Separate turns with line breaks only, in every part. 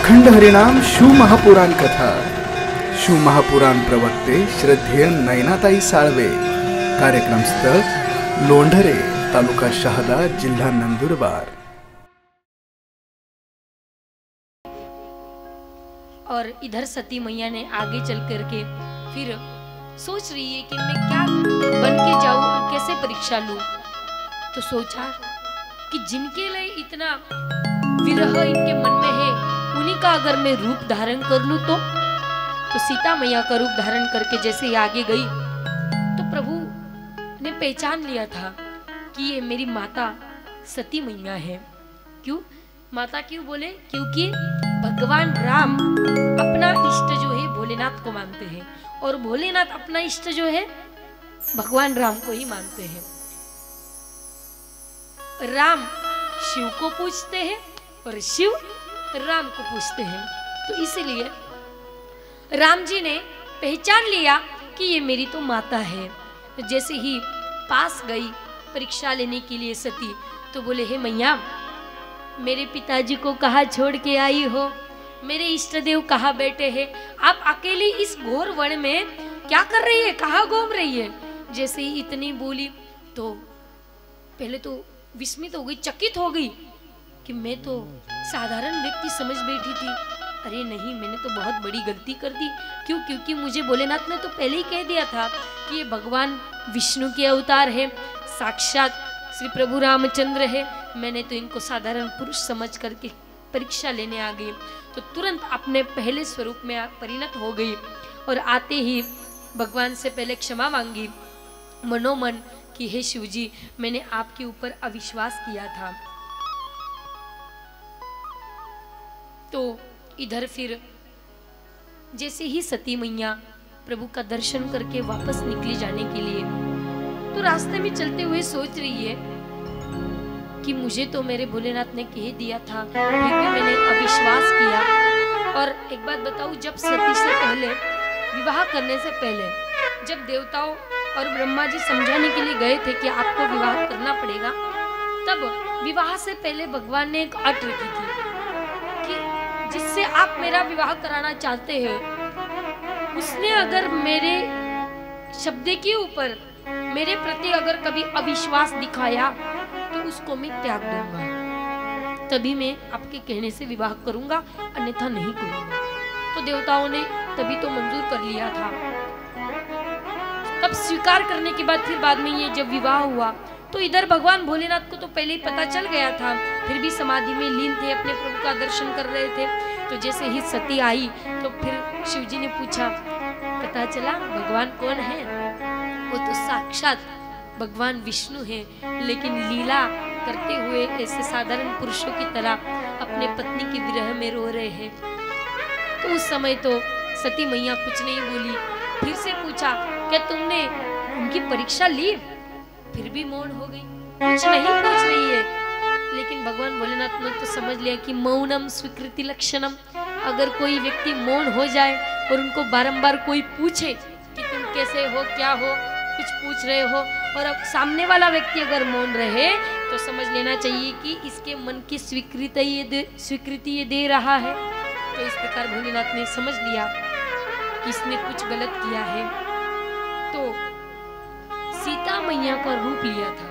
अखंड हरिनाम शिव महापुराण कथा शिव महापुराण प्रवक्ते श्रद्धेय नयनाताई साळवे। कार्यक्रम स्थळ लोंढरे, तालुका शहादा, जिल्हा नंदुरबार।
और इधर सती मैया ने आगे चल करके फिर सोच रही है कि मैं क्या बन के जाऊं और कैसे परीक्षा लूं। तो सोचा कि जिनके लिए इतना विरह इनके मन में है, उन्हीं का अगर मैं रूप धारण कर लूं तो सीता मैया का रूप धारण करके जैसे ही आगे गई तो प्रभु ने पहचान लिया था कि ये मेरी माता सती मैया है। क्यों माता क्यों बोले? क्योंकि भगवान राम अपना इष्ट जो है भोलेनाथ को मानते हैं और भोलेनाथ अपना इष्ट जो है भगवान राम को ही मानते हैं। राम शिव को पूजते हैं और शिव राम को पूजते हैं। तो इसीलिए राम जी ने पहचान लिया कि ये मेरी तो माता है। तो जैसे ही पास गई परीक्षा लेने के लिए सती, तो बोले हे मैया, मेरे पिताजी को कहाँ छोड़ के आई हो? मेरे इष्ट देव कहाँ बैठे हैं? आप अकेली इस घोर वन में क्या कर रही है? कहाँ घूम रही है? जैसे ही इतनी बोली तो पहले तो विस्मित हो गई, चकित हो गई कि मैं तो साधारण व्यक्ति समझ बैठी थी। अरे नहीं, मैंने तो बहुत बड़ी गलती कर दी। क्यों? क्योंकि मुझे भोलेनाथ ने तो पहले ही कह दिया था कि ये भगवान विष्णु के अवतार है, साक्षात श्री प्रभु रामचंद्र है। मैंने तो इनको साधारण पुरुष समझ करके परीक्षा लेने आ गई। तो तुरंत अपने पहले स्वरूप में परिणत हो गई और आते ही भगवान से पहले क्षमा मांगी मनोमन कि हे शिवजी, मैंने आपके ऊपर अविश्वास किया था। तो इधर फिर जैसे ही सती मैया प्रभु का दर्शन करके वापस निकली जाने के लिए, तो रास्ते में चलते हुए सोच रही है कि मुझे तो मेरे भोलेनाथ ने कह दिया था, फिर भी मैंने अविश्वास किया। और एक बात बताऊं, जब सती से पहले, विवाह करने से पहले, जब देवताओं और ब्रह्मा जी समझाने के लिए गए थे कि आपको विवाह करना पड़ेगा, तब विवाह से पहले भगवान ने एक अट रखी थी कि जिससे आप मेरा विवाह कराना चाहते हैं, उसने अगर मेरे शब्द के ऊपर मेरे प्रति अगर कभी अविश्वास दिखाया तो उसको मैं त्याग दूंगा, तभी मैं आपके कहने से विवाह करूंगा, अन्यथा नहीं करूंगा। तो देवताओं ने तभी तो मंजूर कर लिया था। तब स्वीकार करने के बाद फिर बाद में ये जब विवाह हुआ तो इधर भगवान भोलेनाथ को तो पहले ही पता चल गया था, फिर भी समाधि में लीन थे, अपने प्रभु का दर्शन कर रहे थे। तो जैसे ही सती आई तो फिर शिवजी ने पूछा, पता चला भगवान कौन है? वो तो साक्षात भगवान विष्णु है, लेकिन लीला करते हुए ऐसे साधारण पुरुषों की तरह अपने पत्नी के विरह में रो रहे हैं। तो उस समय तो सती मैया कुछ नहीं बोली। फिर से पूछा, क्या तुमने उनकी परीक्षा ली? फिर भी मौन हो गई, कुछ नहीं पूछ रही है। लेकिन भगवान भोलेनाथ ने तो समझ लिया कि मौनम स्वीकृति लक्षणम। अगर कोई व्यक्ति मौन हो जाए और उनको बारंबार कोई पूछे कि तुम कैसे हो, क्या हो, कुछ पूछ रहे हो, और अब सामने वाला व्यक्ति अगर मौन रहे तो समझ लेना चाहिए कि इसके मन की स्वीकृति ये दे रहा है। तो इस प्रकार भोलेनाथ ने समझ लिया कि इसने कुछ गलत किया है। तो सीता मैया का रूप लिया था।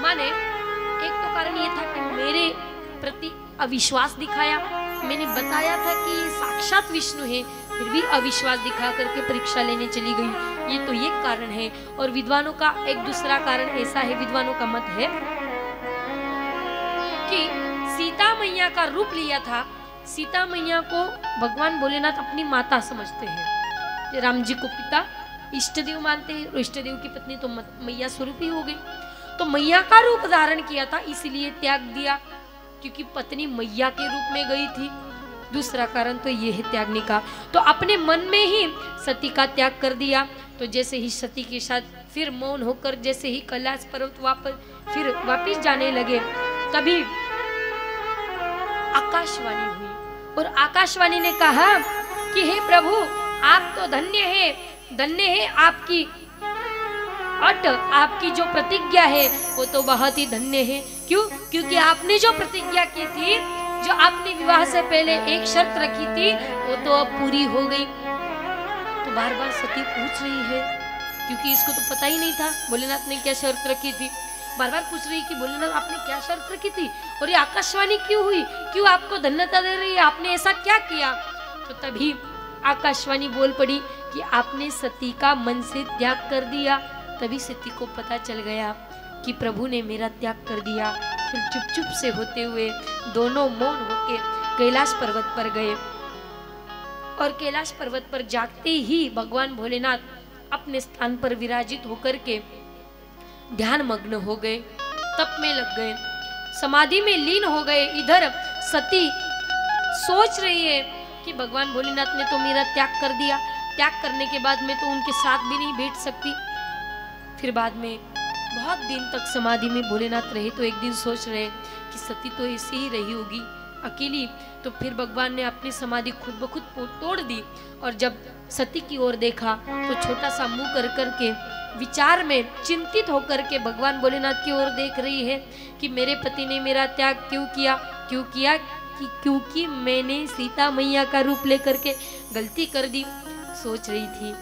माने एक तो कारण ये था कि मेरे प्रति अविश्वास दिखाया, मैंने बताया था कि साक्षात विष्णु है, फिर भी अविश्वास दिखा करके परीक्षा लेने चली गई। ये तो ये कारण है। और विद्वानों का एक दूसरा कारण ऐसा है, विद्वानों का मत है कि सीता मैया का रूप लिया था। सीता मैया को भगवान भोलेनाथ अपनी माता समझते हैं। राम जी को पिता इष्ट देव मानते हैं और इष्ट देव की पत्नी तो मैया स्वरूप ही हो गई। तो मैया का रूप धारण किया था, इसलिए त्याग दिया क्योंकि पत्नी मैया के रूप में गई थी। दूसरा कारण तो ये है त्यागने का। तो अपने मन में ही सती का त्याग कर दिया। तो जैसे ही सती के साथ फिर मौन होकर जैसे ही कैलाश पर्वत वापस जाने लगे, तभी आकाशवाणी हुई और आकाशवाणी ने कहा कि हे प्रभु, आप तो धन्य है आपकी अट, आपकी जो प्रतिज्ञा है वो तो बहुत ही धन्य है। क्यों? क्योंकि आपने जो प्रतिज्ञा की थी जो आपने विवाह से पहले एक शर्त रखी थी वो तो अब पूरी हो गई। तो बार बार सती पूछ रही है, क्योंकि इसको तो पता ही नहीं था भोलेनाथ ने क्या शर्त रखी थी। बार बार पूछ रही कि भोलेनाथ आपने क्या शर्त रखी थी, और ये आकाशवाणी क्यों हुई, क्यों आपको धन्यता दे रही है, आपने ऐसा क्या किया। तो तभी आकाशवाणी बोल पड़ी कि आपने सती का मन से त्याग कर दिया। तभी सती को पता चल गया कि प्रभु ने मेरा त्याग कर दिया। फिर चुप चुप से होते हुए दोनों मौन होके कैलाश पर्वत पर गए, और कैलाश पर्वत पर जाते ही भगवान भोलेनाथ अपने स्थान पर विराजित होकर के ध्यान मग्न हो गए, तप में लग गए, समाधि में लीन हो गए। इधर सती सोच रही है कि भगवान भोलेनाथ ने तो मेरा त्याग कर दिया, त्याग करने के बाद मैं तो उनके साथ भी नहीं बैठ सकती। फिर बाद में बहुत दिन तक समाधि में भोलेनाथ रहे, तो एक दिन सोच रहे कि सती तो ऐसे ही रही होगी अकेली। तो फिर भगवान ने अपनी समाधि खुद ब खुद तोड़ दी, और जब सती की ओर देखा तो छोटा सा मुंह कर करके विचार में चिंतित होकर के भगवान भोलेनाथ की ओर देख रही है कि मेरे पति ने मेरा त्याग क्यों किया, क्योंकि मैंने सीता मैया का रूप लेकर के गलती कर दी। सोच रही थी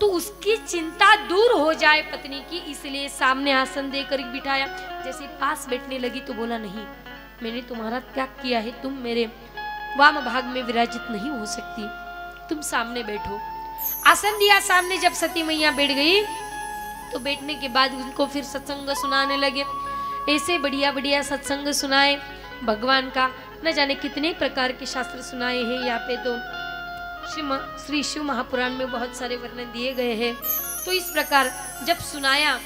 तो उसकी चिंता दूर हो जाए पत्नी की, इसलिए सामने आसन देकर बिठाया। जैसे पास बैठने लगी तो बोला, नहीं, मैंने तुम्हारा त्याग किया है, तुम मेरे वाम भाग में विराजित नहीं हो सकती, तुम सामने बैठो। आसन दिया सामने। जब सती मैया बैठ गई तो बैठने के बाद उनको फिर सत्संग सुनाने लगे। ऐसे बढ़िया बढ़िया सत्संग सुनाए भगवान का, न जाने कितने प्रकार के शास्त्र सुनाए हैं। यहाँ पे तो श्री शिव महापुराण में बहुत सारे वर्णन दिए गए हैं। तो इस प्रकार जब सुनाया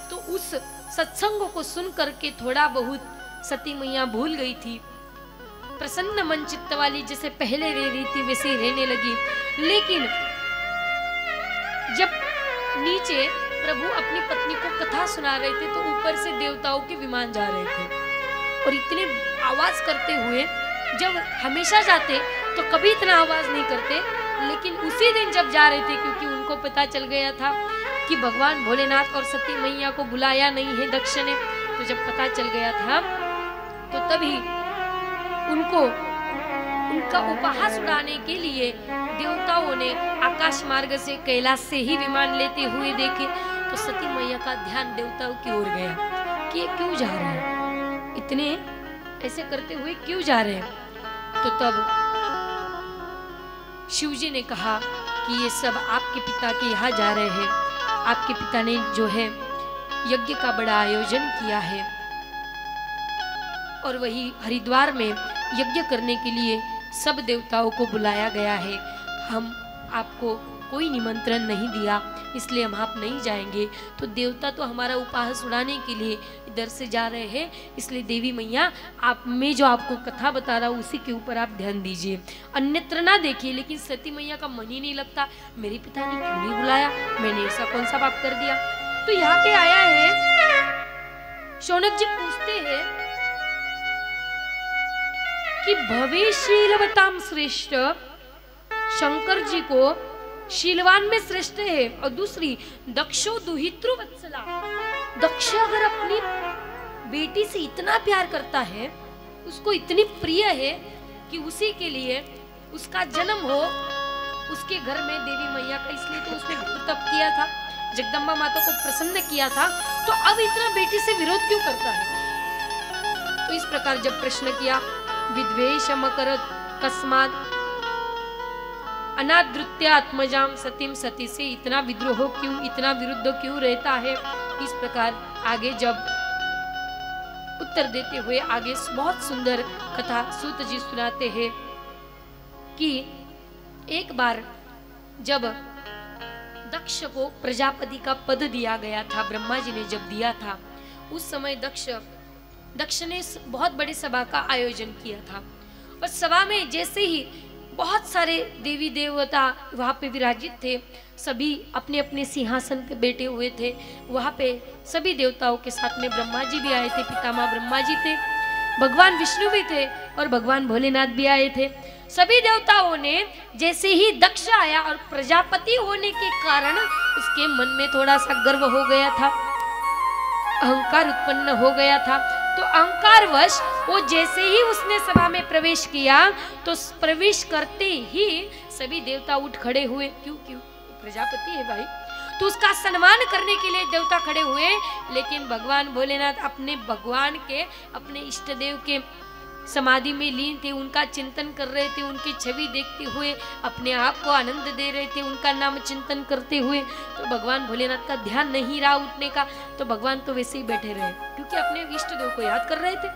तो उस सत्संग को सुन करके थोड़ा बहुत सती मैया भूल गई थी, प्रसन्न मन चित्त वाली जैसे पहले रह रही थी वैसे रहने लगी। लेकिन जब नीचे प्रभु अपनी पत्नी को कथा सुना रहे थे तो ऊपर से देवताओं के विमान जा रहे थे, और इतने आवाज करते हुए, जब हमेशा जाते तो कभी इतना आवाज नहीं करते, लेकिन उसी दिन जब जा रहे थे, क्योंकि उनको पता चल गया था कि भगवान भोलेनाथ और सती मैया को बुलाया नहीं है दक्ष ने, तो जब पता चल गया था तो तभी उनको उनका उपहास उड़ाने के लिए देवताओं ने आकाश मार्ग से कैलाश से ही विमान लेते हुए देखे। तो सती मैया का ध्यान देवताओं की ओर गया कि ये क्यों जा रहे हैं, इतने ऐसे करते हुए क्यों जा रहे हैं। तो तब शिवजी ने कहा कि ये सब आपके पिता के यहाँ जा रहे हैं, आपके पिता ने जो है यज्ञ का बड़ा आयोजन किया है, और वही हरिद्वार में यज्ञ करने के लिए सब देवताओं को बुलाया गया है। हम आपको कोई निमंत्रण नहीं दिया, इसलिए हम आप नहीं जाएंगे। तो देवता तो हमारा उपहास उड़ाने के लिए इधर से जा रहे हैं, इसलिए देवी मैया आप मैं जो आपको कथा बता रहा हूँ उसी के ऊपर आप ध्यान दीजिए, अन्यत्र ना देखिए। लेकिन सती मैया का मन ही नहीं लगता, मेरे पिता ने क्यों नहीं बुलाया, मैंने ऐसा कौन सा पाप कर दिया। तो यहाँ पे आया है, शौनक जी पूछते हैं कि भवेशीलवताम श्रेष्ठ, शंकर जी को शीलवान में श्रेष्ठ है। और दूसरी, दक्षो दुहित्रु वत्सला, दक्ष अगर अपनी बेटी से इतना प्यार करता है, उसको इतनी प्रिय है कि उसी के लिए उसका जन्म हो उसके घर में देवी मैया का, इसलिए तो उसने घोर तप किया था, जगदम्बा माता को प्रसन्न किया था। तो अब इतना बेटी से विरोध क्यों करता है। तो इस प्रकार जब प्रश्न किया, विद्वेषमकरत कस्मात् अनादृत्य आत्मजाम सतीम, सती से इतना विद्रोह क्यों, इतना विरुद्ध क्यों रहता है। इस प्रकार आगे जब उत्तर देते हुए आगे बहुत सुंदर कथा सूत जी सुनाते हैं कि एक बार जब दक्ष को प्रजापति का पद दिया गया था, ब्रह्मा जी ने जब दिया था, उस समय दक्ष ने बहुत बड़ी सभा का आयोजन किया था। और सभा में जैसे ही बहुत सारे देवी देवता वहाँ पे विराजित थे, सभी अपने अपने सिंहासन पे बैठे हुए थे। वहाँ पे सभी देवताओं के साथ में ब्रह्मा जी भी आए थे, पितामह ब्रह्मा जी थे, भगवान विष्णु भी थे और भगवान भोलेनाथ भी आए थे। सभी देवताओं ने जैसे ही दक्ष आया और प्रजापति होने के कारण उसके मन में थोड़ा सा गर्व हो गया था, अहंकार उत्पन्न हो गया था। तो अहंकारवश वो जैसे ही उसने सभा में प्रवेश किया तो प्रवेश करते ही सभी देवता उठ खड़े हुए। क्यों क्यों? प्रजापति है भाई, तो उसका सम्मान करने के लिए देवता खड़े हुए। लेकिन भगवान भोलेनाथ अपने भगवान के, अपने इष्ट देव के समाधि में लीन थे, उनका चिंतन कर रहे थे, उनकी छवि देखते हुए अपने आप को आनंद दे रहे थे, उनका नाम चिंतन करते हुए। तो भगवान भोलेनाथ का ध्यान नहीं रहा उठने का, तो भगवान तो वैसे ही बैठे रहे क्योंकि अपने इष्ट देव को याद कर रहे थे।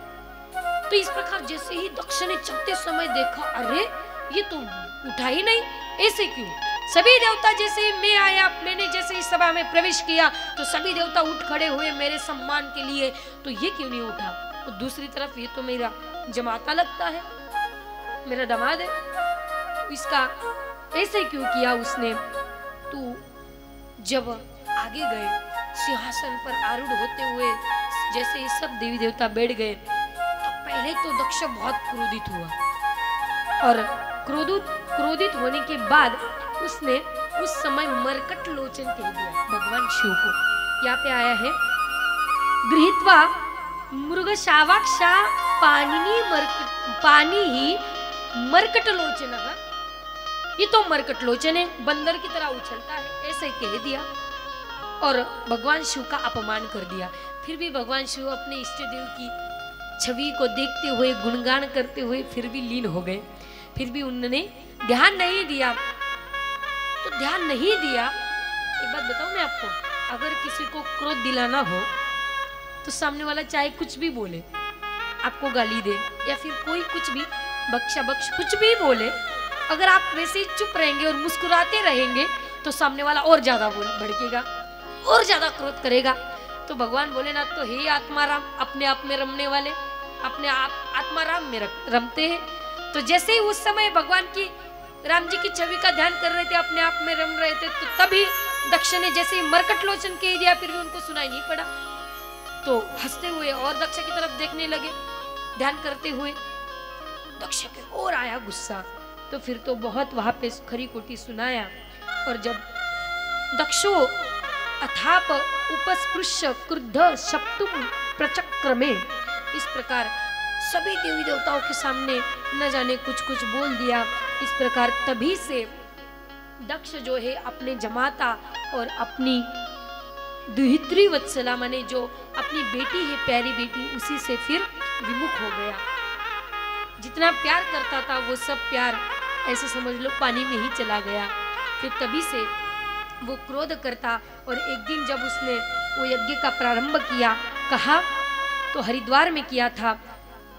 तो इस प्रकार जैसे ही दक्ष ने चलते समय देखा, अरे ये तो उठा ही नहीं, ऐसे क्यों? सभी देवता जैसे ही मैं आया, मैंने जैसे इस सभा में प्रवेश किया तो सभी देवता उठ खड़े हुए मेरे सम्मान के लिए, तो ये क्यों नहीं उठा? तो दूसरी तरफ ये तो मेरा जमाता लगता है, मेरा दामाद है, इसका ऐसे क्यों किया उसने? तो जब आगे गए, सिंहासन पर आरूढ़ होते हुए जैसे ही सब देवी देवता बैठ गए, तो पहले तो दक्ष बहुत क्रोधित हुआ और क्रोधित होने के बाद उसने उस समय मरकट लोचन कह दिया भगवान शिव को। यहाँ पे आया है, गृहीत्वा मृग शावाक्षा पानी ही मरकट लोचन। ये तो मरकट लोचन है, बंदर की तरह उछलता है, ऐसे कह दिया और भगवान शिव का अपमान कर दिया। फिर भी भगवान शिव अपने इष्ट देव की छवि को देखते हुए, गुणगान करते हुए फिर भी लीन हो गए। फिर भी उन्होंने ध्यान नहीं दिया। तो ध्यान नहीं दिया। एक बात बताऊं मैं आपको, अगर किसी को क्रोध दिलाना हो तो सामने वाला चाहे कुछ भी बोले, आपको गाली दे या फिर कोई कुछ भी बख्शा बख्श कुछ भी बोले, अगर आप वैसे ही चुप रहेंगे और मुस्कुराते रहेंगे तो सामने वाला और ज्यादा भड़केगा, और ज्यादा क्रोध करेगा। तो भगवान भोलेनाथ तो हे आत्माराम, अपने आप में रमने वाले, अपने आप आत्माराम में रमते हैं। तो जैसे ही उस समय भगवान की, राम जी की छवि का ध्यान कर रहे थे, अपने आप में रम रहे थे, तो तभी दक्ष ने जैसे ही मरकट लोचन कह दिया, फिर भी उनको सुनाई नहीं पड़ा। तो हंसते हुए और दक्ष की तरफ देखने लगे, ध्यान करते हुए। दक्ष के और आया गुस्सा, तो फिर तो बहुत वहां पे खरी खोटी सुनाया। और जब दक्षो अथाप उपस्पृश्य क्रुद्ध शक्तुम प्रचक्रमे, इस प्रकार सभी देवी देवताओं के सामने न जाने कुछ कुछ बोल दिया। इस प्रकार तभी से दक्ष जो है अपने जमाता और अपनी दुहित्री वत्सला माने जो अपनी बेटी है, प्यारी बेटी, उसी से फिर विमुख हो गया। जितना प्यार करता था वो सब प्यार ऐसे समझ लो पानी में ही चला गया। फिर तभी से वो क्रोध करता। और एक दिन जब उसने वो यज्ञ का प्रारंभ किया, कहा तो हरिद्वार में किया था,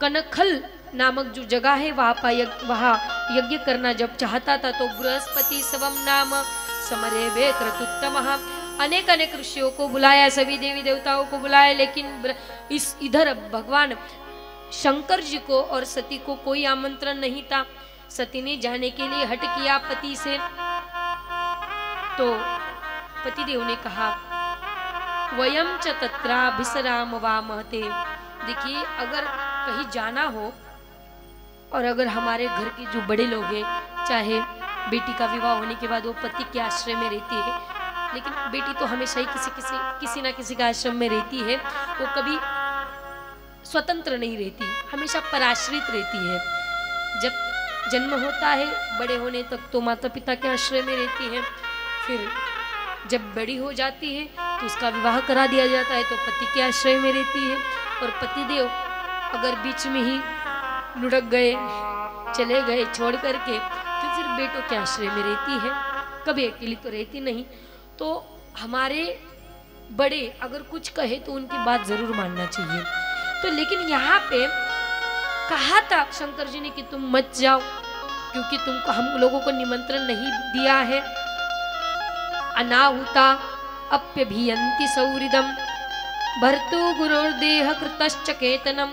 कनखल नामक जो जगह है वहाँ यज्ञ करना जब चाहता था तो बृहस्पति सवम नाम समरे वे क्रतुत्तमः, अनेक अनेक ऋषियों को बुलाया, सभी देवी देवताओं को बुलाया, लेकिन इधर भगवान शंकर जी को और सती को कोई आमंत्रण नहीं था। सती ने जाने के लिए हट किया पति से। तो पतिदेव ने कहा वयम च तत्राभिसराम वामहते, देखिए अगर कहीं जाना हो और अगर हमारे घर के जो बड़े लोग हैं, चाहे बेटी का विवाह होने के बाद वो पति के आश्रय में रहती है, लेकिन बेटी तो हमेशा ही किसी ना किसी का आश्रम में रहती है, वो कभी स्वतंत्र नहीं रहती, हमेशा पराश्रित रहती है। जब जन्म होता है बड़े होने तक तो माता पिता के आश्रय में रहती है, फिर जब बड़ी हो जाती है तो उसका विवाह करा दिया जाता है तो पति के आश्रय में रहती है। और पतिदेव अगर बीच में ही लुढ़क गए, चले गए छोड़ करके, तो फिर बेटों के आश्रय में रहती है, कभी अकेली तो रहती नहीं। तो हमारे बड़े अगर कुछ कहे तो उनकी बात जरूर मानना चाहिए। तो लेकिन यहाँ पे कहा था शंकर जी ने कि तुम मत जाओ, क्योंकि तुमको हम लोगों को निमंत्रण नहीं दिया है। अनाहुता अप्यभियंति सौहृदम भर्तु गुरुर्देह कृतश्च केतनम,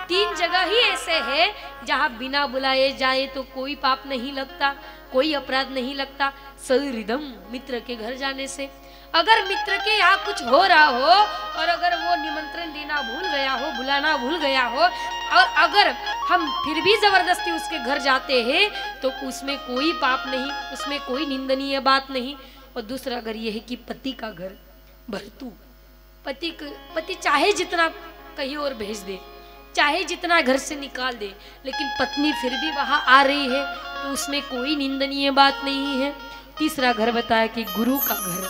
3 जगह ही ऐसे है जहाँ बिना बुलाए जाए तो कोई पाप नहीं लगता, कोई अपराध नहीं लगता। सौहृदम, मित्र के घर जाने से। अगर मित्र के यहाँ कुछ हो रहा हो और अगर वो निमंत्रण देना भूल गया हो, बुलाना भूल गया हो, और अगर हम फिर भी जबरदस्ती उसके घर जाते हैं तो उसमें कोई पाप नहीं, उसमें कोई निंदनीय बात नहीं। और दूसरा अगर ये है कि पति का घर, भर्तु, पति चाहे जितना कहीं और भेज दे, चाहे जितना घर से निकाल दे, लेकिन पत्नी फिर भी वहां आ रही है तो उसमें कोई निंदनीय बात नहीं है। तीसरा घर बताया कि गुरु का घर,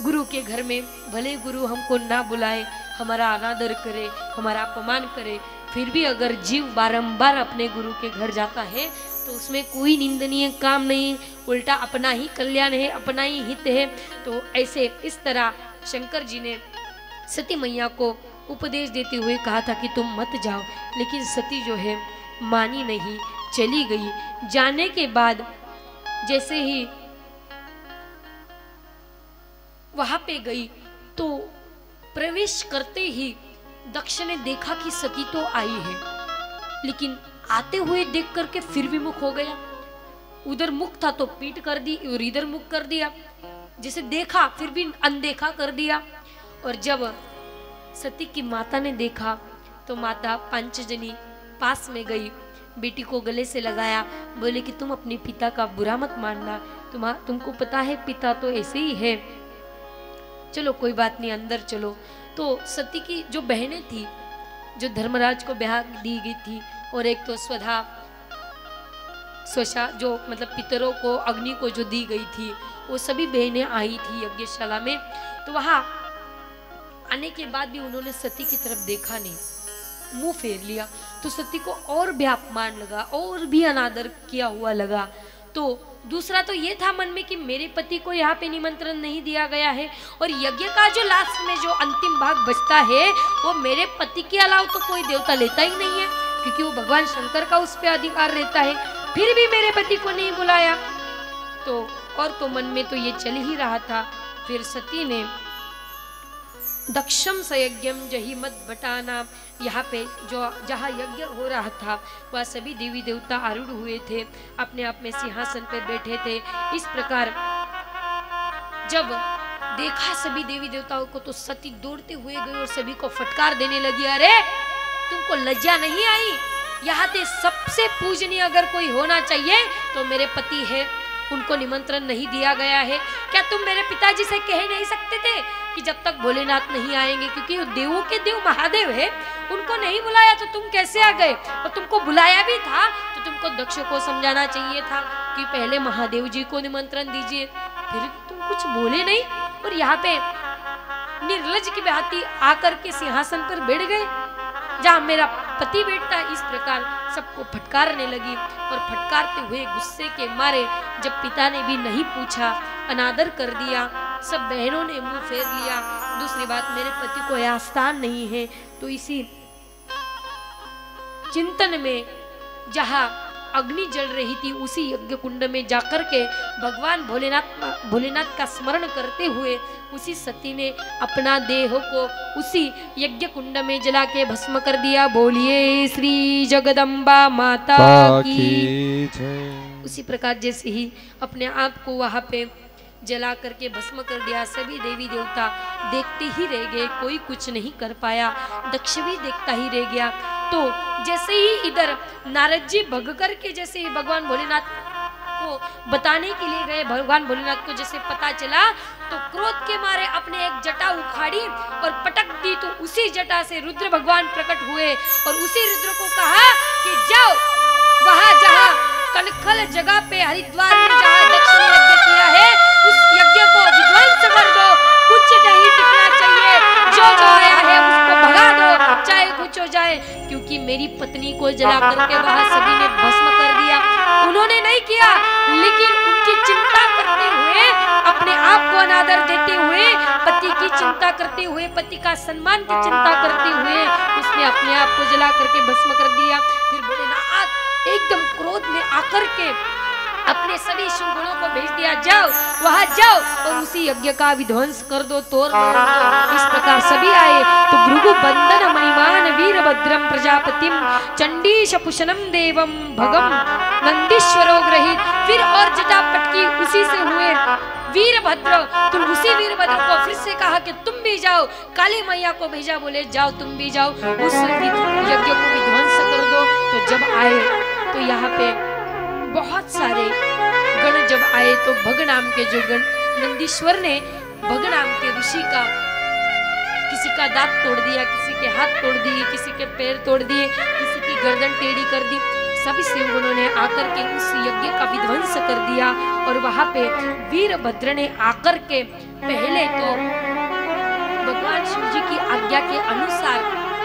गुरु के घर में भले गुरु हमको ना बुलाए, हमारा अनादर करे, हमारा अपमान करे, फिर भी अगर जीव बारंबार अपने गुरु के घर जाता है तो उसमें कोई निंदनीय काम नहीं, उल्टा अपना ही कल्याण है, अपना ही हित है। तो ऐसे इस तरह शंकर जी ने सती मैया को उपदेश देते हुए कहा था कि तुम मत जाओ, लेकिन सती जो है मानी नहीं, चली गई। जाने के बाद जैसे ही वहां पे गई तो प्रवेश करते ही दक्ष ने देखा कि सती तो आई है, लेकिन आते हुए देख करके फिर भी मुख हो गया। उधर मुख था तो पीठ कर दी और इधर मुख कर दिया, जिसे देखा फिर भी अनदेखा कर दिया। और जब सती की माता ने देखा तो माता पंचजनी पास में गई, बेटी को गले से लगाया, बोले कि तुम अपने पिता का बुरा मत मानना, तुमको पता है पिता तो ऐसे ही है, चलो कोई बात नहीं अंदर चलो। तो सती की जो बहनें थी, जो धर्मराज को ब्याह दी गई थी, और एक तो स्वशा जो मतलब पितरों को अग्नि को जो दी गई थी, वो सभी बहनें आई थी यज्ञशाला में। तो वहां आने के बाद भी उन्होंने सती की तरफ देखा नहीं, मुंह फेर लिया। तो सती को और भी अपमान लगा, और भी अनादर किया हुआ लगा। तो दूसरा तो ये था मन में कि मेरे पति को यहाँ पे निमंत्रण नहीं दिया गया है, और यज्ञ का जो लास्ट में जो अंतिम भाग बचता है वो मेरे पति के अलावा तो कोई देवता लेता ही नहीं है, क्योंकि वो भगवान शंकर का उस पर अधिकार रहता है। फिर भी मेरे पति को नहीं बुलाया, तो और तो मन में तो ये चल ही रहा था। फिर सती ने दक्षम सयज्ञम जही मत बटाना, यहाँ पे जो जहाँ यज्ञ हो रहा था वह सभी देवी देवता आरूढ़ हुए थे, अपने आप में सिंहासन पर बैठे थे। इस प्रकार जब देखा सभी देवी देवताओं को तो सती दौड़ते हुए गई और सभी को फटकार देने लगी, अरे तुमको लज्जा नहीं आई? यहाँ पे सबसे पूजनीय अगर कोई होना चाहिए तो मेरे पति है, उनको निमंत्रण नहीं दिया गया है। क्या तुम मेरे पिताजी से कह नहीं सकते थे कि जब तक भोलेनाथ नहीं आएंगे, क्योंकि देवों के देव महादेव है, उनको नहीं बुलाया तो तुम कैसे आ गए? और तुमको बुलाया भी था तो तुमको दक्ष को समझाना चाहिए था कि पहले महादेव जी को निमंत्रण दीजिए, फिर तुम कुछ बोले नहीं और यहाँ पे निर्लज की भांति आकर के सिंहासन पर बैठ गए जहाँ मेरा पति बैठता। इस प्रकार सबको फटकारने लगी, और फटकारते हुए गुस्से के मारे जब पिता ने भी नहीं पूछा, अनादर कर दिया, सब बहनों ने मुंह फेर लिया। दूसरी बात, मेरे पति को यहाँ स्थान नहीं है। तो इसी चिंतन में जहाँ अग्नि जल रही थी उसी यज्ञ कुंड में जाकर के भगवान भोलेनाथ का स्मरण करते हुए उसी सती ने अपना देह को उसी यज्ञ कुंड में जला के भस्म कर दिया। बोलिए श्री जगदम्बा माता की जय। उसी प्रकार जैसे ही अपने आप को वहां पे जला करके भस्म कर दिया, सभी देवी देवता देखते ही रह गए, कोई कुछ नहीं कर पाया, दक्ष भी देखता ही रह गया। तो जैसे ही इधर नारद जी भग करके जैसे ही भगवान भोलेनाथ को बताने के लिए गए, भगवान भोलेनाथ को जैसे पता चला तो क्रोध के मारे अपने एक जटा उखाड़ी और पटक दी। तो उसी जटा से रुद्र भगवान प्रकट हुए और उसी रुद्र को कहा कि जाओ वहां जहां कनखल जगह पे हरिद्वार में जहां दक्ष ने यज्ञ किया है उस यज्ञ को विध्वंस कर दो, कुछ नहीं टिकना चाहिए, जो जो आया है उसको भगा दो, चाहे कुछ हो जाए। क्योंकि मेरी पत्नी को जला करके वहां सभी ने भस्म कर दिया। उन्होंने नहीं किया, लेकिन उनकी चिंता करते हुए, अपने आप को अनादर देते हुए, पति की चिंता करते हुए, पति का सम्मान की चिंता करते हुए उसने अपने आप को जला करके भस्म कर दिया। फिर भोलेनाथ एकदम क्रोध में आकर के अपने सभी शुभगुणों को भेज दिया, जाओ वहां जाओ और उसी यज्ञ का विध्वंस कर दो, तोड़ दो। इस प्रकार सभी आए तो भृगु बंदन मणिमान वीरभद्रम प्रजापतिम चंडीश पुषणम देवम भगम नंदीश्वरो ग्रहित। फिर और जटा पटकी उसी से हुए वीरभद्र। तो उसी वीरभद्र को फिर से कहा कि तुम भी जाओ, काली मैया को भेजा, बोले जाओ तुम भी जाओ, उस यज्ञ को विध्वंस कर दो। तो जब आए तो यहाँ पे बहुत सारे गण जब आए तो भग नाम के जो गण, नंदीश्वर ने भग नाम के ऋषि का किसी किसी का दांत तोड़ दिया, किसी के हाथ तोड़ दिए, किसी के पैर तोड़ दिए, किसी की गर्दन टेढ़ी कर दी। सभी शिवगणों ने आकर के उस यज्ञ का विध्वंस कर दिया और वहां पे वीरभद्र ने आकर के पहले तो भगवान शिव जी की आज्ञा के अनुसार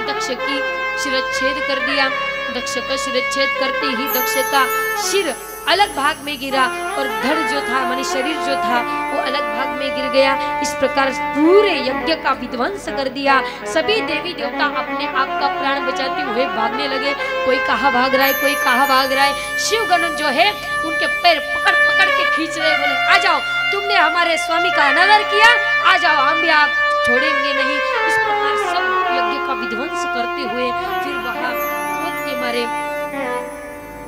दक्ष की शिरच्छेद कर दिया। दक्ष का शिरच्छेद करते ही दक्ष का सिर अलग भाग में गिरा और धड़ जो था माने शरीर जो था वो अलग भाग में गिर गया। इस प्रकार पूरे यज्ञ का विध्वंस कर दिया। सभी देवी देवता अपने आप का प्राण बचाते हुए भागने लगे। कोई कहाँ भाग रहा है, कोई कहाँ भाग रहा है। शिवगण जो है उनके पैर पकड़ पकड़ के खींच रहे, बोले आ जाओ, तुमने हमारे स्वामी का अनादर किया, आ जाओ, हम भी आप छोड़ेंगे नहीं। इस प्रकार सब यज्ञ का विध्वंस करते हुए फिर वहां क्रोध के मारे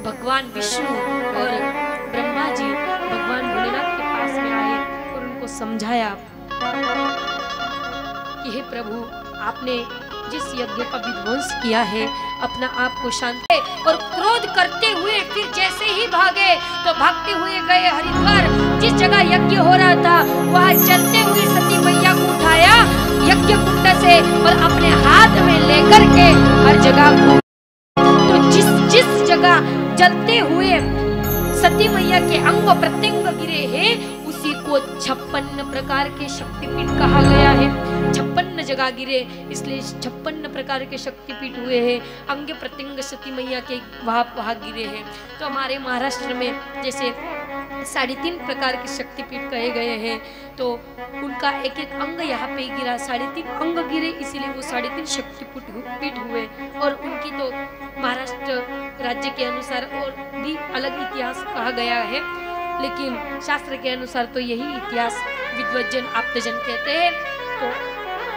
भगवान विष्णु और ब्रह्मा जी भगवान भोलेनाथ के पास में आए और उनको समझाया कि हे प्रभु, आपने जिस यज्ञ का विध्वंस किया है अपना आप को शांत। और क्रोध करते हुए फिर जैसे ही भागे तो भागते हुए गए हरिद्वार। जिस जगह यज्ञ हो रहा था वहां चलते हुए सती मैया को उठाया यज्ञ कुंड से और अपने हाथ में लेकर के हर जगह घूम। तो जिस जगह जलते हुए सती मैया के अंग प्रत्यंग गिरे हैं उसी को 56 प्रकार के शक्तिपीठ कहा गया है। 56 जगह गिरे इसलिए 56 प्रकार के शक्तिपीठ हुए हैं। अंग प्रत्यंग सती मैया के वहां गिरे हैं। तो हमारे महाराष्ट्र में जैसे 3.5 प्रकार के शक्तिपीठ कहे गए हैं तो उनका एक एक अंग यहाँ पे गिरा, 3.5 अंग गिरे, इसीलिए वो 3.5 शक्तिपीठ हुए। और उनकी तो महाराष्ट्र राज्य के अनुसार और भी अलग इतिहास कहा गया है, लेकिन शास्त्र के अनुसार तो यही इतिहास विद्वज्जन आप्तजन कहते हैं। तो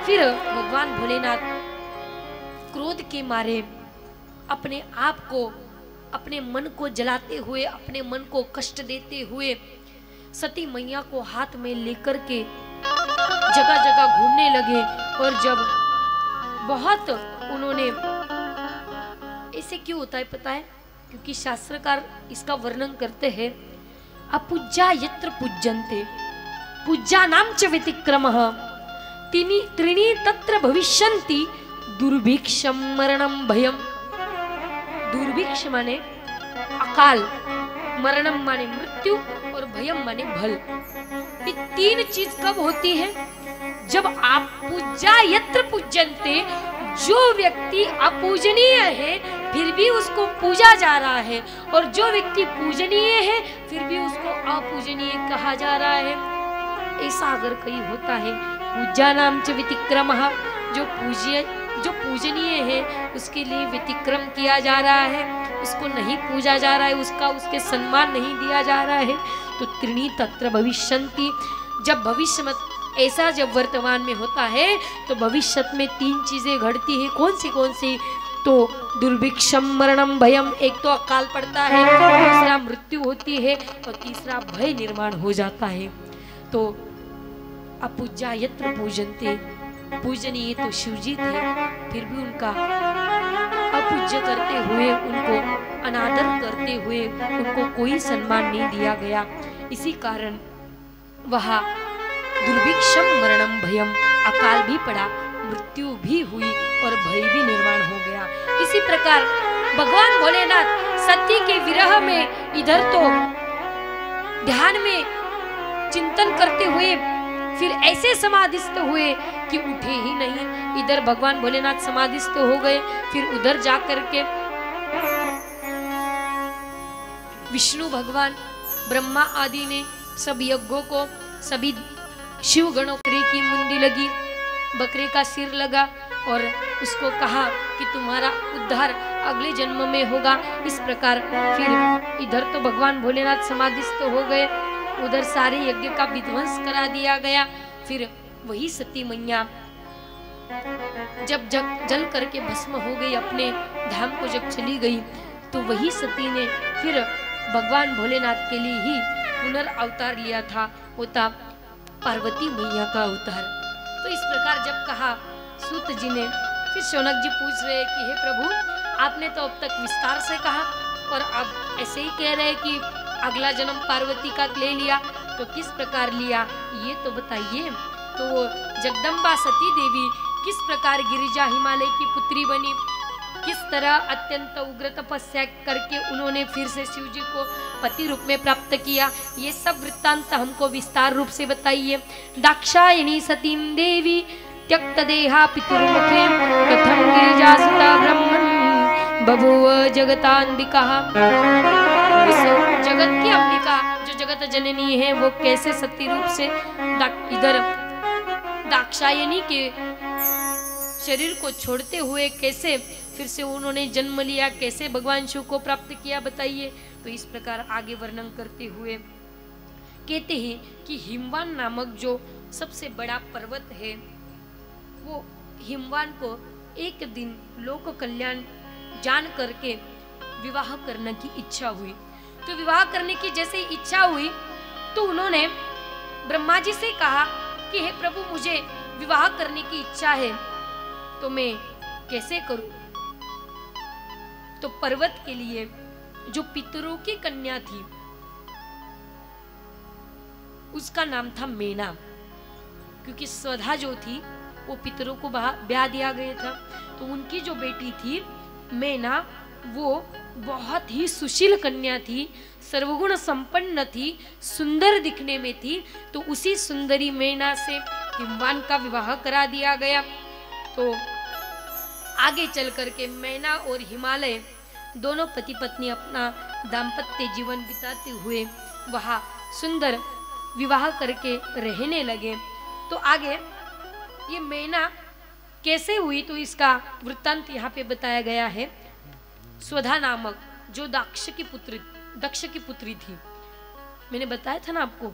फिर भगवान भोलेनाथ क्रोध के मारे अपने आप को, अपने मन को जलाते हुए, अपने मन को कष्ट देते हुए सती मैया को हाथ में लेकर के जगह जगह घूमने लगे। और जब बहुत उन्होंने, ऐसे क्यों होता है पता है? क्योंकि शास्त्रकार इसका वर्णन करते हैं, अपूज्या यत्र पूज्यन्ते पूज्या नाम च व्यतिक्रमः त्रीणि तत्र भविष्यन्ति दुर्भिक्षम मरणम भयम। दुर्भिक्ष माने अकाल, मरणम माने मृत्यु और भयम माने भल। ये 3 चीज कब होती है? जब आप पूज्या यत्र पूज्यन्ते, जो व्यक्ति अपूजनीय है फिर भी उसको पूजा जा रहा है, और जो व्यक्ति पूजनीय है फिर भी उसको अपूजनीय कहा जा रहा है। ऐसा अगर कहीं होता है, पूज्या नाम च व्यतिक्रमः, जो पूजनीय है उसके लिए व्यतिक्रम किया जा रहा है, उसको नहीं पूजा जा रहा है, उसके सम्मान नहीं दिया जा रहा है। तो त्रीणि तत्र भविष्यन्ति, जब भविष्य में ऐसा जब वर्तमान में होता है तो भविष्य में 3 चीजें घटती है। कौन सी? तो दुर्भिक्षम मरणम भयम, एक तो अकाल पड़ता है, दूसरा मृत्यु होती है और तीसरा भय निर्माण हो जाता है। तो अपूज्या यत्र पूजन्ते, पूजनीय तो शिवजी थे, फिर भी उनका अपूज्य करते हुए, उनको अनादर करते हुए उनको कोई सम्मान नहीं दिया गया। इसी कारण वहाँ दुर्भिक्षम मरणम भयम, अकाल भी पड़ा, मृत्यु भी हुई और भय भी निर्माण हो गया। इसी प्रकार भगवान भोलेनाथ सती के विरह में इधर तो ध्यान में चिंतन करते हुए फिर ऐसे समाधिस्थ हुए कि उठे ही नहीं। इधर भगवान भोलेनाथ समाधिस्थ हो गए, फिर उधर जाकर के विष्णु भगवान ब्रह्मा आदि ने सब यज्ञों को, सभी शिव गणों की मुंडी लगी, बकरे का सिर लगा और उसको कहा कि तुम्हारा उद्धार अगले जन्म में होगा। इस प्रकार फिर इधर तो भगवान भोलेनाथ समाधिस्थ हो गए, उधर सारे यज्ञ का विध्वंस करा दिया गया। फिर वही सती मैया जब जल करके भस्म हो गई, अपने धाम को जब चली गई, तो वही सती ने फिर भगवान भोलेनाथ के लिए ही पुनर्अवतार लिया था, वो था पार्वती मैया का अवतार। तो इस प्रकार जब कहा सूत जी ने, फिर शौनक जी पूछ रहे कि हे प्रभु, आपने तो अब तक विस्तार से कहा और अब ऐसे ही कह रहे कि अगला जन्म पार्वती का ले लिया, तो किस प्रकार लिया ये तो बताइए। तो वो जगदम्बा सती देवी किस प्रकार गिरिजा हिमालय की पुत्री बनी, किस तरह अत्यंत उग्र तपस्या करके उन्होंने फिर से शिव जी को पति रूप में प्राप्त किया, ये सब वृत्तांत हमको विस्तार रूप से बताइए। दाक्षायणी सतीं देवी त्यक्त देहा पितुर्मुखे कथम गिरिजा सुता ब्रह्मण बभूव जगतांबिका। उस जगत की अंबिका जो जगत जननी है वो कैसे सती रूप से इधर दाक्षायणी के शरीर को छोड़ते हुए कैसे फिर से उन्होंने जन्म लिया, कैसे भगवान शिव को प्राप्त किया, बताइए। तो इस प्रकार आगे वर्णन करते हुए कहते हैं कि हिमवान नामक जो सबसे बड़ा पर्वत है, वो हिमवान को एक दिन लोक कल्याण जान करके विवाह करने की इच्छा हुई। तो विवाह करने की जैसे इच्छा हुई तो उन्होंने ब्रह्मा जी से कहा कि हे प्रभु, मुझे विवाह करने की इच्छा है, तो मैं कैसे करूं? तो पर्वत के लिए जो पितरों की कन्या थी उसका नाम था मेना, क्योंकि स्वधा जो थी वो पितरों को ब्याह दिया गया था। तो उनकी जो बेटी थी मेना, वो बहुत ही सुशील कन्या थी, सर्वगुण संपन्न थी, सुंदर दिखने में थी। तो उसी सुंदरी मेना से हिमवान का विवाह करा दिया गया। तो आगे चल करके मैना और हिमालय दोनों पति पत्नी अपना दाम्पत्य जीवन बिताते हुए वहाँ सुंदर विवाह करके रहने लगे। तो आगे ये मैना कैसे हुई, तो इसका वृत्तांत यहाँ पे बताया गया है। स्वधा नामक जो दक्ष की पुत्री थी, मैंने बताया था ना आपको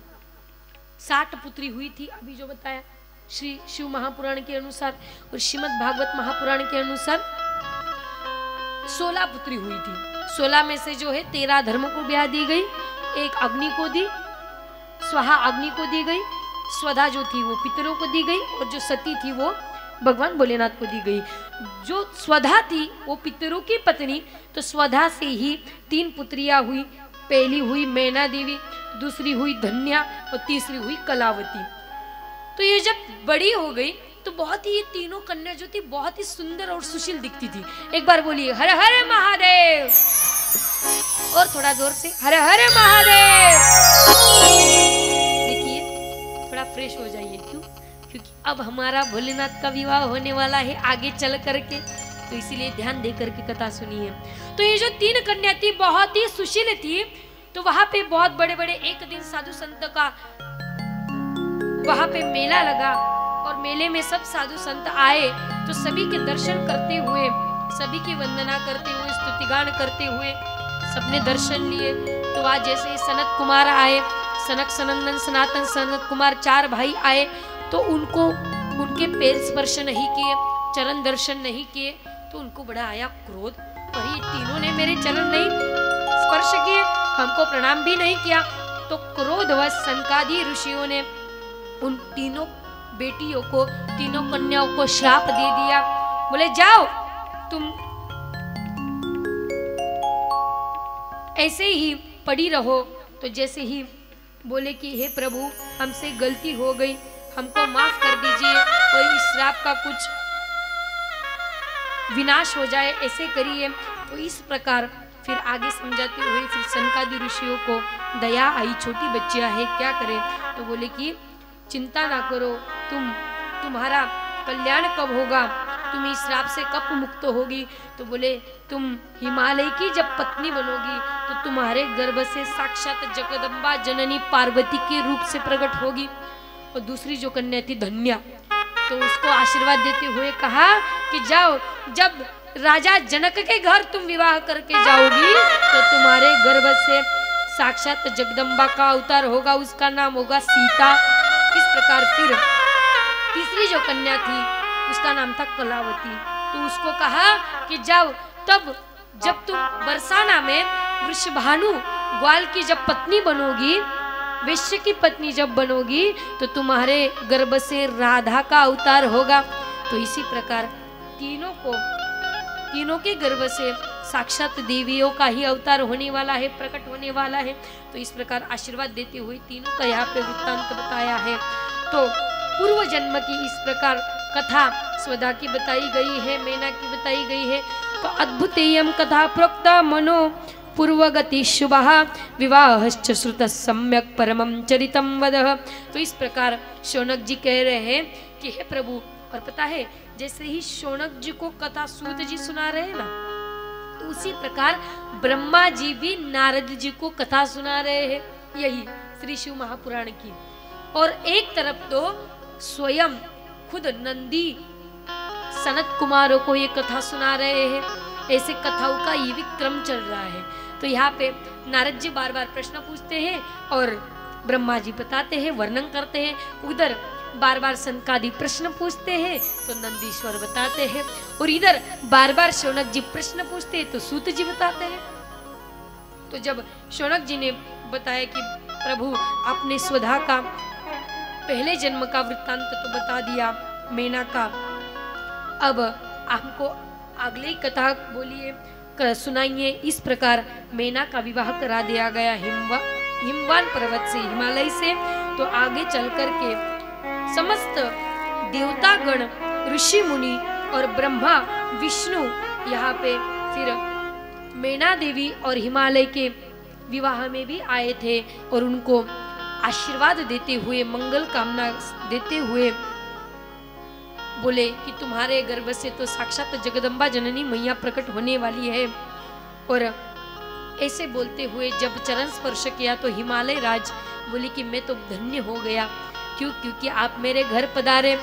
60 पुत्री हुई थी, अभी जो बताया श्री शिव महापुराण के अनुसार और श्रीमद् भागवत महापुराण के अनुसार 16 पुत्री हुई थी। 16 में से जो है 13 धर्म को ब्याह दी गई, एक अग्नि को दी, स्वाहा अग्नि को दी गई, स्वधा जो थी वो पितरों को दी गई, और जो सती थी वो भगवान भोलेनाथ को दी गई। जो स्वधा थी वो पितरों की पत्नी, तो स्वधा से ही 3 पुत्रियां हुई। पहली हुई मैना देवी, दूसरी हुई धन्या और तीसरी हुई कलावती। तो ये जब बड़ी हो गई तो बहुत ही ये तीनों कन्या जो थी बहुत ही सुंदर और सुशील दिखती थी। एक बार बोलिए हर हर महादेव, और थोड़ा जोर से हर हर महादेव। देखिए थोड़ा फ्रेश हो जाइए, क्यों? क्योंकि अब हमारा भोलेनाथ का विवाह होने वाला है आगे चल करके, तो इसीलिए ध्यान दे करके कथा सुनिए। तो ये जो 3 कन्या थी बहुत ही सुशील थी। तो वहां पे बहुत बड़े बड़े एक दिन साधु संत का वहां पे मेला लगा, और मेले में सब साधु संत आए। तो सभी के दर्शन करते हुए, सभी की वंदना करते हुए, स्तुतिगान करते हुए सबने दर्शन लिए। तो आज जैसे सनत कुमार आए, सनक सनंदन सनातन सनत कुमार 4 भाई आए, तो उनको उनके पैर स्पर्श नहीं किए, चरण दर्शन नहीं किए, तो उनको बड़ा आया क्रोध। और ये तीनों ने मेरे चरण नहीं स्पर्श किए, हमको प्रणाम भी नहीं किया। तो क्रोधवश सनकादि ऋषियों ने उन तीनों बेटियों को, तीनों कन्याओं को श्राप दे दिया। बोले जाओ तुम ऐसे ही पड़ी रहो। तो जैसे ही बोले कि हे प्रभु हमसे गलती हो गई, हमको माफ कर दीजिए और इस श्राप का कुछ विनाश हो जाए, ऐसे करिए। तो इस प्रकार फिर आगे समझाते हुए फिर सनकादि ऋषियों को दया आई, छोटी बच्चियां है क्या करें। तो बोले कि चिंता ना करो, तुम्हारा कल्याण कब होगा, तुम इस श्राप से कब मुक्त होगी। तो बोले तुम हिमालय की जब पत्नी बनोगी तो तुम्हारे गर्भ से साक्षात जगदम्बा जननी पार्वती के रूप से प्रकट होगी। और दूसरी जो कन्या थी धन्या, तो उसको आशीर्वाद देते हुए कहा कि जाओ, जब राजा जनक के घर तुम विवाह करके जाओगी तो तुम्हारे गर्भ से साक्षात जगदम्बा का अवतार होगा, उसका नाम होगा सीता। इस प्रकार फिर तीसरी जो कन्या थी उसका नाम था कलावती। तो उसको कहा कि जाओ, तब जब तुम बरसाना में वृषभानु ग्वाल की जब पत्नी बनोगी, वैश्य की पत्नी जब बनोगी, तो तुम्हारे गर्भ से राधा का अवतार होगा। तो इसी प्रकार तीनों के गर्भ से साक्षात देवियों का ही अवतार होने वाला है, प्रकट होने वाला है। तो इस प्रकार आशीर्वाद देते हुए तीनों का यहाँ पे वृत्तांत बताया है। तो पूर्व जन्म की इस प्रकार कथा स्वधा की बताई गई है, मैना की बताई गई है। तो अद्भुतेयम कथा प्रोक्ता मनो पूर्वगति शुभः विवाहश्च श्रुतः सम्यक परमं चरितम वदः। तो इस प्रकार शौनक जी कह रहे हैं कि हे प्रभु, और पता है जैसे ही शौनक जी को कथा सूत जी सुना रहे हैं ना, तो उसी प्रकार ब्रह्मा जी भी नारद जी को कथा सुना रहे हैं, यही श्री शिव महापुराण की। और एक तरफ तो स्वयं खुद नंदी सनत कुमारों को ये कथा सुना रहे हैं। ऐसे कथाओं का ये भी क्रम चल रहा है। तो यहाँ पे नारद जी बार बार प्रश्न पूछते हैं और ब्रह्मा जी बताते हैं, वर्णन करते हैं। उधर बार बार सनकादि प्रश्न पूछते हैं तो नंदीश्वर बताते हैं, और इधर बार बार शौनक जी प्रश्न पूछते हैं तो सूत जी बताते हैं। तो जब शौनक जी ने बताया कि प्रभु आपने स्वधा का पहले जन्म का वृत्तांत तो बता दिया, मैना का, अब हमको अगली कथा बोलिए, सुनाइए। इस प्रकार मैना का विवाह करा दिया गया हिमवान पर्वत से, हिमालय से। तो आगे चल कर के समस्त देवतागण, ऋषि मुनि और ब्रह्मा विष्णु यहाँ पे फिर मैना देवी और हिमालय के विवाह में भी आए थे और उनको आशीर्वाद देते हुए, मंगल कामना देते हुए बोले कि तुम्हारे गर्भ से तो साक्षात जगदम्बा जननी मैया प्रकट होने वाली है। और ऐसे बोलते हुए जब चरण स्पर्श किया तो हिमालय राज बोली कि मैं तो धन्य हो गया, क्योंकि आप मेरे घर पधारे।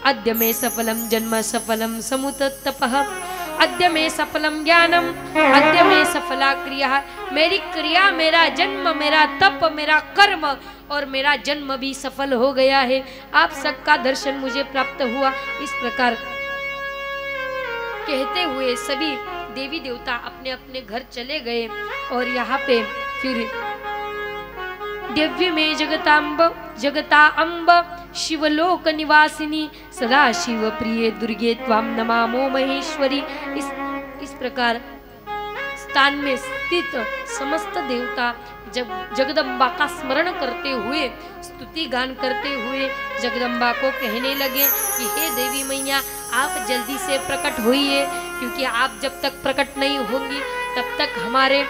अद्य में सफलम जन्म सफलम समुत तपः, अद्य में सफलम ज्ञानम, अद्य में सफला क्रिया। मेरी क्रिया, मेरा जन्म, मेरा तप, मेरा कर्म और मेरा जन्म भी सफल हो गया है। आप सबका दर्शन मुझे प्राप्त हुआ। इस प्रकार कहते हुए सभी देवी देवता अपने अपने घर चले गए। और यहाँ पे फिर दिव्य में जगता अम्ब शिवलोक निवासिनी सदा शिव प्रिय दुर्गे त्वाम नमामो महेश्वरी। इस प्रकार स्थान में स्थित समस्त देवता जगदम्बा का स्मरण करते हुए, स्तुति गान करते हुए जगदम्बा को कहने लगे कि हे देवी मैया, आप जल्दी से प्रकट होइए, क्योंकि आप जब तक प्रकट नहीं होंगी तब तक हमारे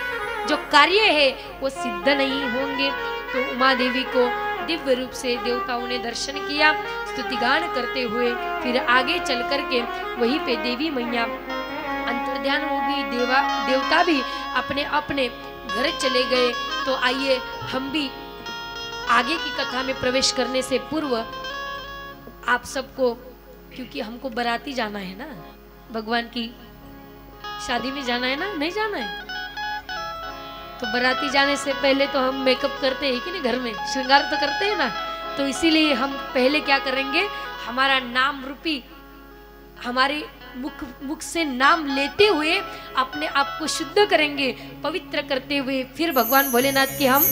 जो कार्य है वो सिद्ध नहीं होंगे। तो उमा देवी को दिव्य रूप से देवताओं ने दर्शन किया, स्तुतिगान करते हुए फिर आगे चल करके वहीं पे देवी मैया अंतर्ध्यान हो गई। देवता भी अपने अपने घर चले गए। तो आइए हम भी आगे की कथा में प्रवेश करने से पूर्व आप सबको, क्योंकि हमको बाराती जाना है ना, भगवान की शादी में जाना है ना, नहीं जाना है, तो बाराती जाने से पहले तो हम मेकअप करते हैं कि नहीं, घर में श्रृंगार तो करते हैं ना। तो इसीलिए हम पहले क्या करेंगे, हमारा नाम रूपी, हमारे मुख से नाम लेते हुए अपने आप को शुद्ध करेंगे, पवित्र करते हुए फिर भगवान भोलेनाथ की हम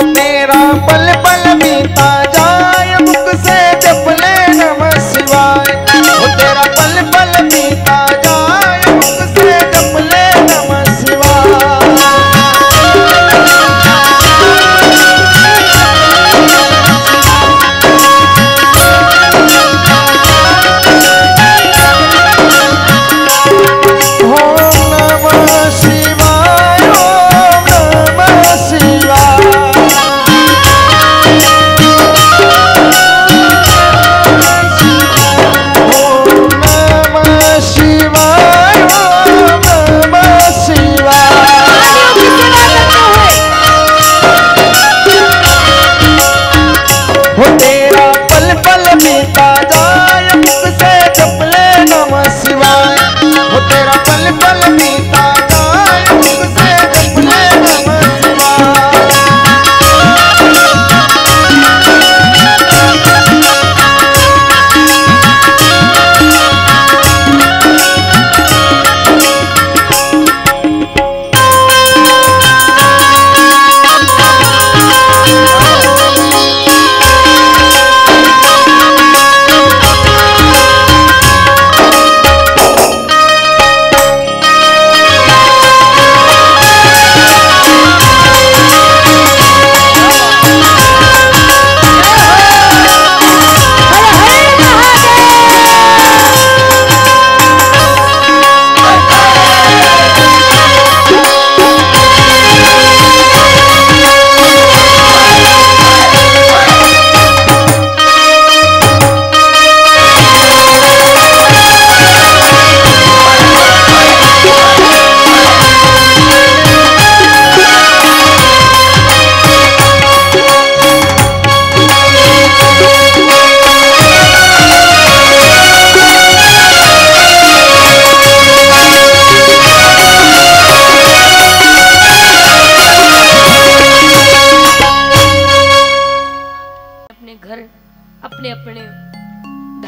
मेरा पल पल बीता जाए मुख से जप ले नमः शिवाय। तेरा पल पल बीता जाए मुख से जप ले नमः शिवाय।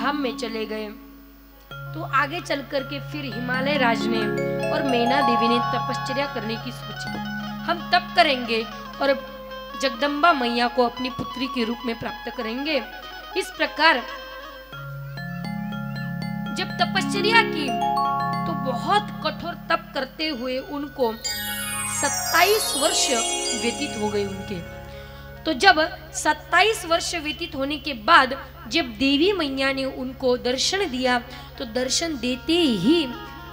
धाम में चले गए। तो आगे चल करके फिर हिमालय राज ने और मैना देवी ने तपश्चर्या करने की सोची। हम तप करेंगे और जगदम्बा मैया को अपनी पुत्री के रूप में प्राप्त करेंगे। इस प्रकार जब तपश्चर्या की तो बहुत कठोर तप करते हुए उनको 27 वर्ष व्यतीत हो गए उनके। तो जब 27 वर्ष व्यतीत होने के बाद जब देवी मैया ने उनको दर्शन दिया तो दर्शन देते ही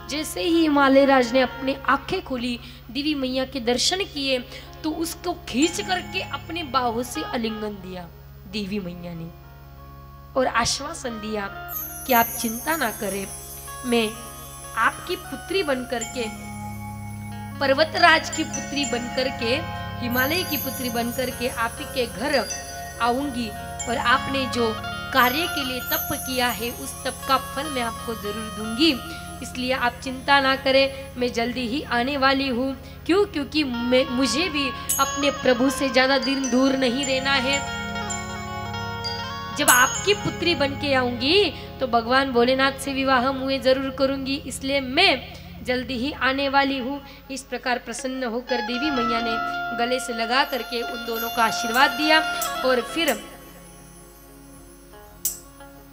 जैसे ही हिमालय राज ने अपने आंखें खोली, देवी मैया के दर्शन किए, तो उसको खींच करके अपने बाहों से आलिंगन दिया देवी मैया ने और आश्वासन दिया कि आप चिंता ना करें, मैं आपकी पुत्री बनकर के, पर्वतराज की पुत्री बनकर के, हिमालय की पुत्री बनकर के आप ही के घर आऊंगी और आपने जो कार्य के लिए तप किया है उस तप का फल मैं आपको जरूर दूंगी। इसलिए आप चिंता ना करें, मैं जल्दी ही आने वाली हूँ। क्यों? क्योंकि मुझे भी अपने प्रभु से ज्यादा दिन दूर नहीं रहना है। जब आपकी पुत्री बन के आऊंगी तो भगवान भोलेनाथ से विवाह मुझे जरूर करूंगी, इसलिए मैं जल्दी ही आने वाली हूँ। इस प्रकार प्रसन्न होकर देवी मैया ने गले से लगा करके उन दोनों का आशीर्वाद दिया और फिर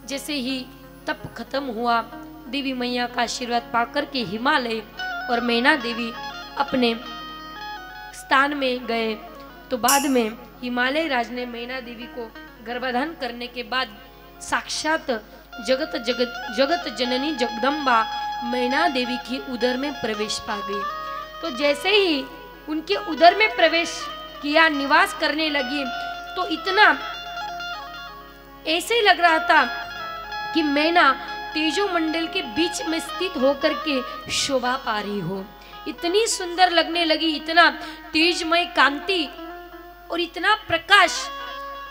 जैसे ही तप खत्म हुआ, देवी मैया का आशीर्वाद पाकर के हिमालय और मैना देवी अपने स्थान में गए। तो बाद में हिमालय राज ने मैना देवी को गर्भाधान करने के बाद साक्षात जगत जननी जगदम्बा मैना देवी की उदर में प्रवेश पा गई। तो जैसे ही उनके उदर में प्रवेश किया, निवास करने लगी, तो इतना ऐसे लग रहा था कि मैना तेजो मंडल के बीच में स्थित होकर के शोभा पा रही हो। इतनी सुंदर लगने लगी, इतना तेजमय कांति और इतना प्रकाश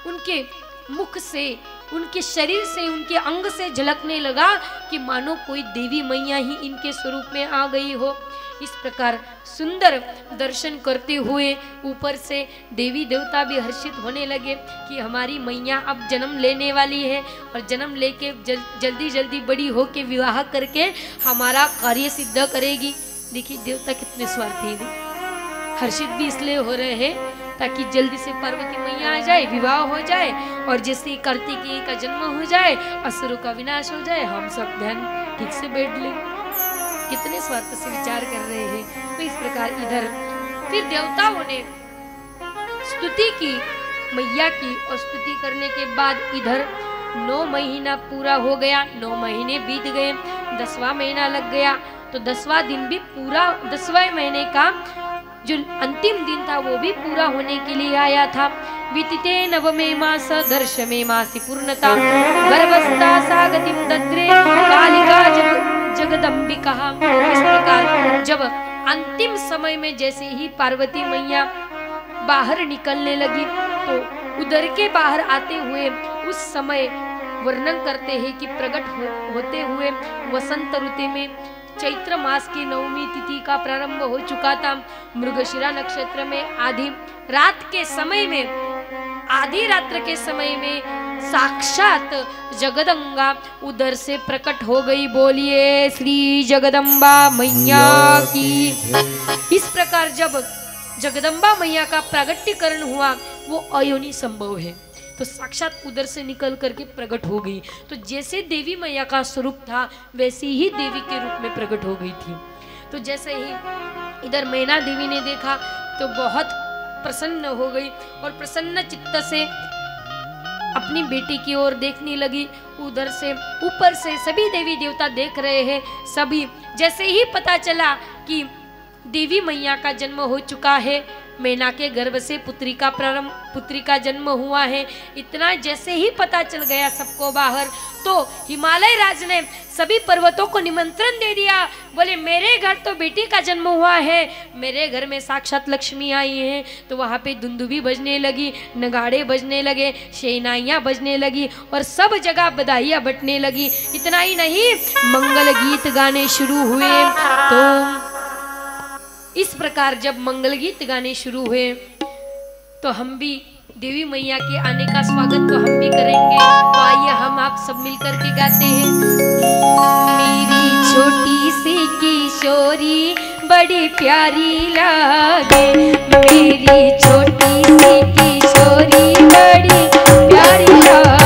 उनके मुख से, उनके शरीर से, उनके अंग से झलकने लगा कि मानो कोई देवी मैया ही इनके स्वरूप में आ गई हो। इस प्रकार सुंदर दर्शन करते हुए ऊपर से देवी देवता भी हर्षित होने लगे कि हमारी मैया अब जन्म लेने वाली है और जन्म लेके जल्दी जल्दी बड़ी होके विवाह करके हमारा कार्य सिद्ध करेगी। देखिए देवता कितने स्वार्थी हैं, हर्षित भी इसलिए हो रहे हैं ताकि जल्दी से पार्वती मैया आ जाए, विवाह हो जाए और जैसे कार्तिकेय का जन्म हो जाए, असुरों का विनाश हो जाए, हम सब ध्यान ठीक से बैठ लें। कितने स्वार्थ से विचार कर रहे हैं। तो इस प्रकार इधर फिर देवताओं ने स्तुति की मैया की और स्तुति करने के बाद इधर 9 महीना पूरा हो गया, 9 महीने बीत गए, 10वां महीना लग गया। तो 10वां दिन भी पूरा, 10वें महीने का जो अंतिम दिन था वो भी पूरा होने के लिए आया था। बीतते नवमे मास दर्शमे मासी पूर्णता गर्भस्था सागतिम दद्रे कालिका जगदम्बिका। इस प्रकार जब अंतिम समय में जैसे ही पार्वती मैया बाहर निकलने लगी तो उदर के बाहर आते हुए उस समय वर्णन करते हैं कि प्रकट होते हुए वसंत ऋतु में चैत्र मास की 9वीं तिथि का प्रारंभ हो चुका था। मृगशिरा नक्षत्र में आधी रात के समय में, आधी रात्र के समय में साक्षात जगदम्बा उधर से प्रकट हो गई। बोलिए श्री जगदम्बा मैया की। इस प्रकार जब जगदम्बा मैया का प्रागट्यकरण हुआ वो अयोनि संभव है, तो साक्षात उधर से निकल करके प्रकट हो गई। तो जैसे देवी मैया का स्वरूप था वैसे ही देवी के रूप में प्रकट हो गई थी। तो जैसे ही इधर मैना देवी ने देखा तो बहुत प्रसन्न हो गई और प्रसन्न चित्त से अपनी बेटी की ओर देखने लगी। उधर से ऊपर से सभी देवी देवता देख रहे हैं। सभी जैसे ही पता चला कि देवी मैया का जन्म हो चुका है, मैना के गर्भ से पुत्री का जन्म हुआ है, इतना जैसे ही पता चल गया सबको बाहर, तो हिमालय राज ने सभी पर्वतों को निमंत्रण दे दिया। बोले मेरे घर तो बेटी का जन्म हुआ है, मेरे घर में साक्षात लक्ष्मी आई हैं। तो वहाँ पे दुंदुभी बजने लगी, नगाड़े बजने लगे, शहनाइयाँ बजने लगी और सब जगह बधाइयाँ बटने लगी। इतना ही नहीं, मंगल गीत गाने शुरू हुए। तो इस प्रकार जब मंगल गीत गाने शुरू हुए तो हम भी देवी मैया के आने का स्वागत तो हम भी करेंगे। तो आइए हम आप सब मिलकर के गाते हैं। मेरी छोटी सी किशोरी बड़ी प्यारी लागे, मेरी छोटी सी किशोरी बड़ी प्यारी लागे।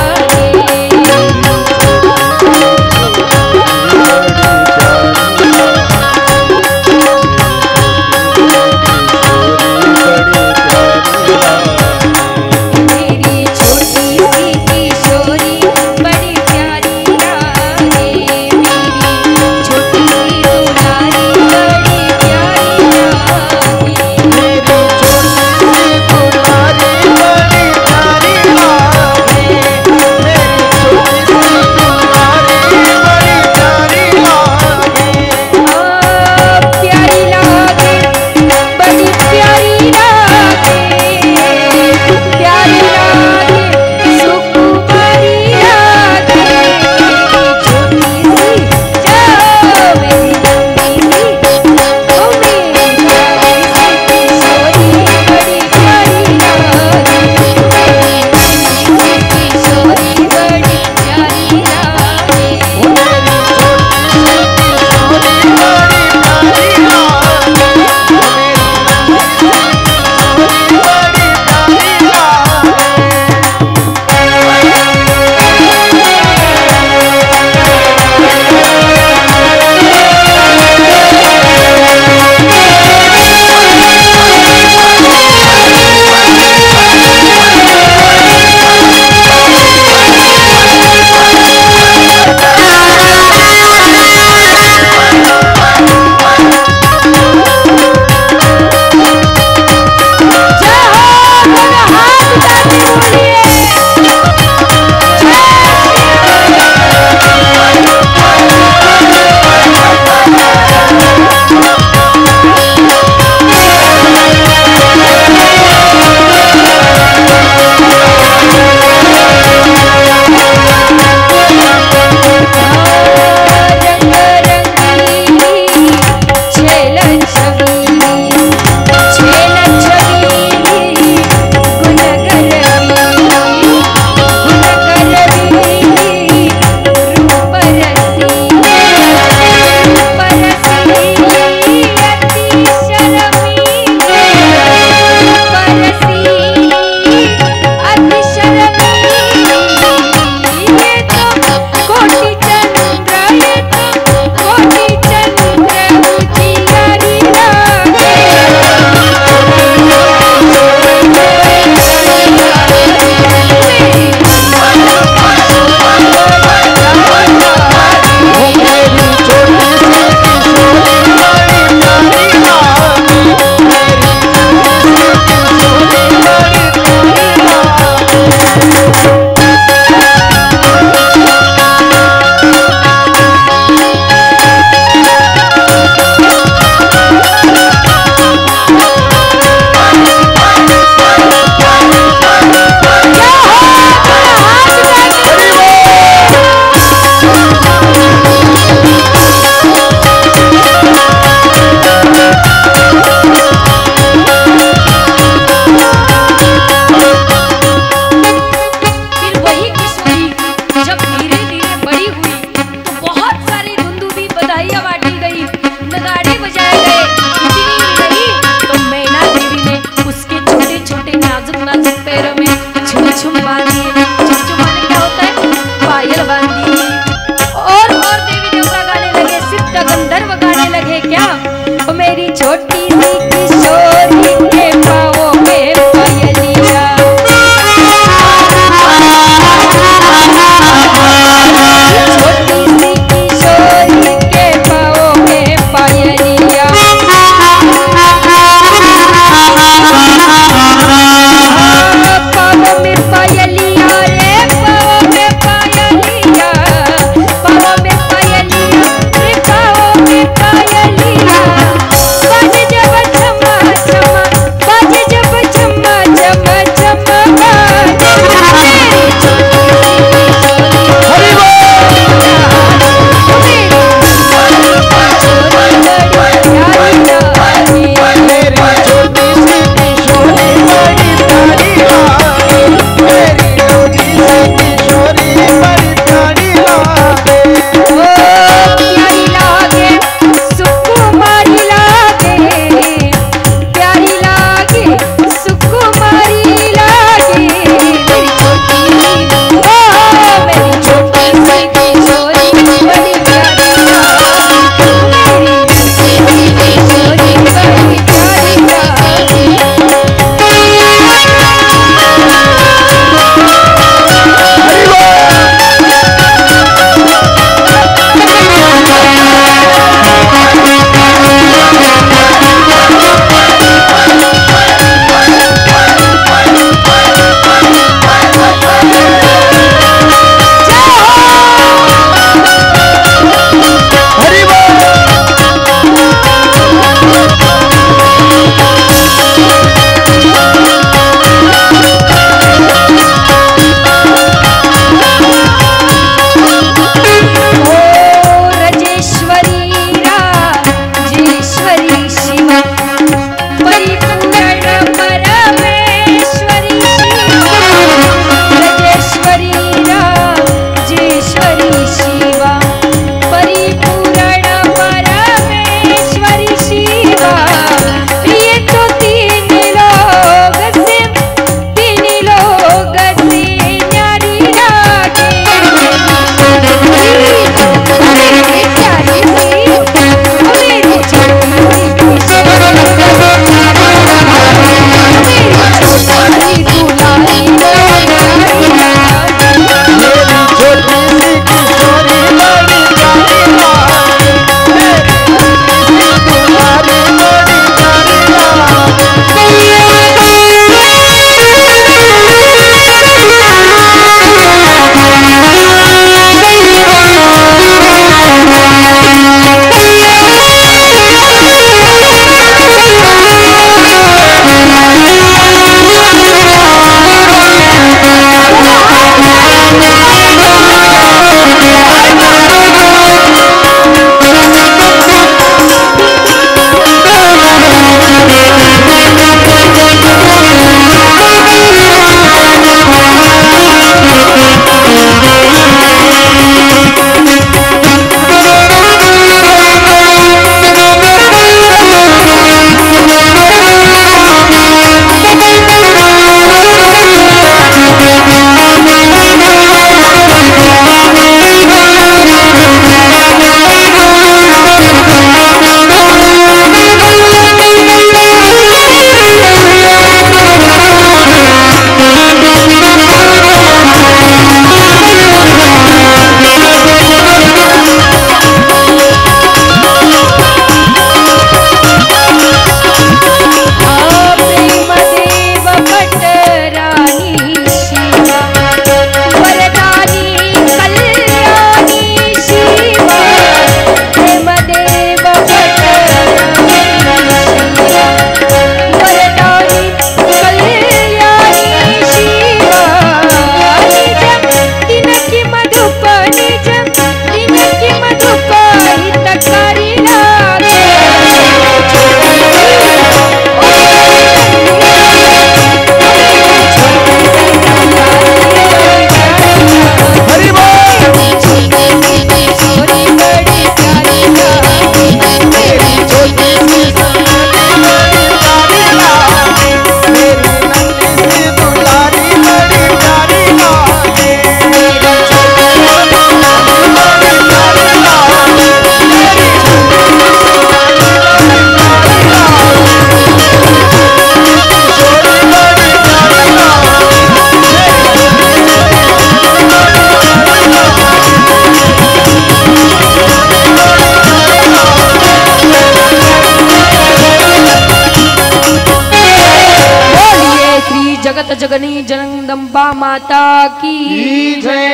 जगत जननी जगदम्बा माता की
जय।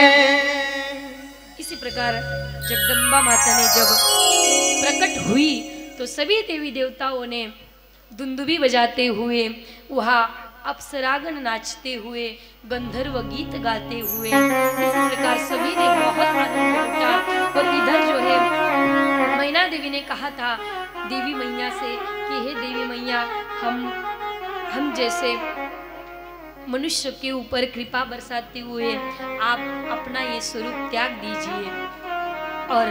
इसी प्रकार जगदम्बा माता ने जब प्रकट हुई तो सभी देवी देवताओं ने दुंदुभी बजाते हुए, वहाँ अप्सरागण नाचते हुए, गंधर्व गीत गाते हुए, इसी प्रकार सभी ने बहुत आनंद लूटा। और इधर जो है मैना देवी ने कहा था देवी मैया से कि हे देवी मैया, हम जैसे मनुष्य के ऊपर कृपा बरसाते हुए आप अपना ये स्वरूप त्याग दीजिए और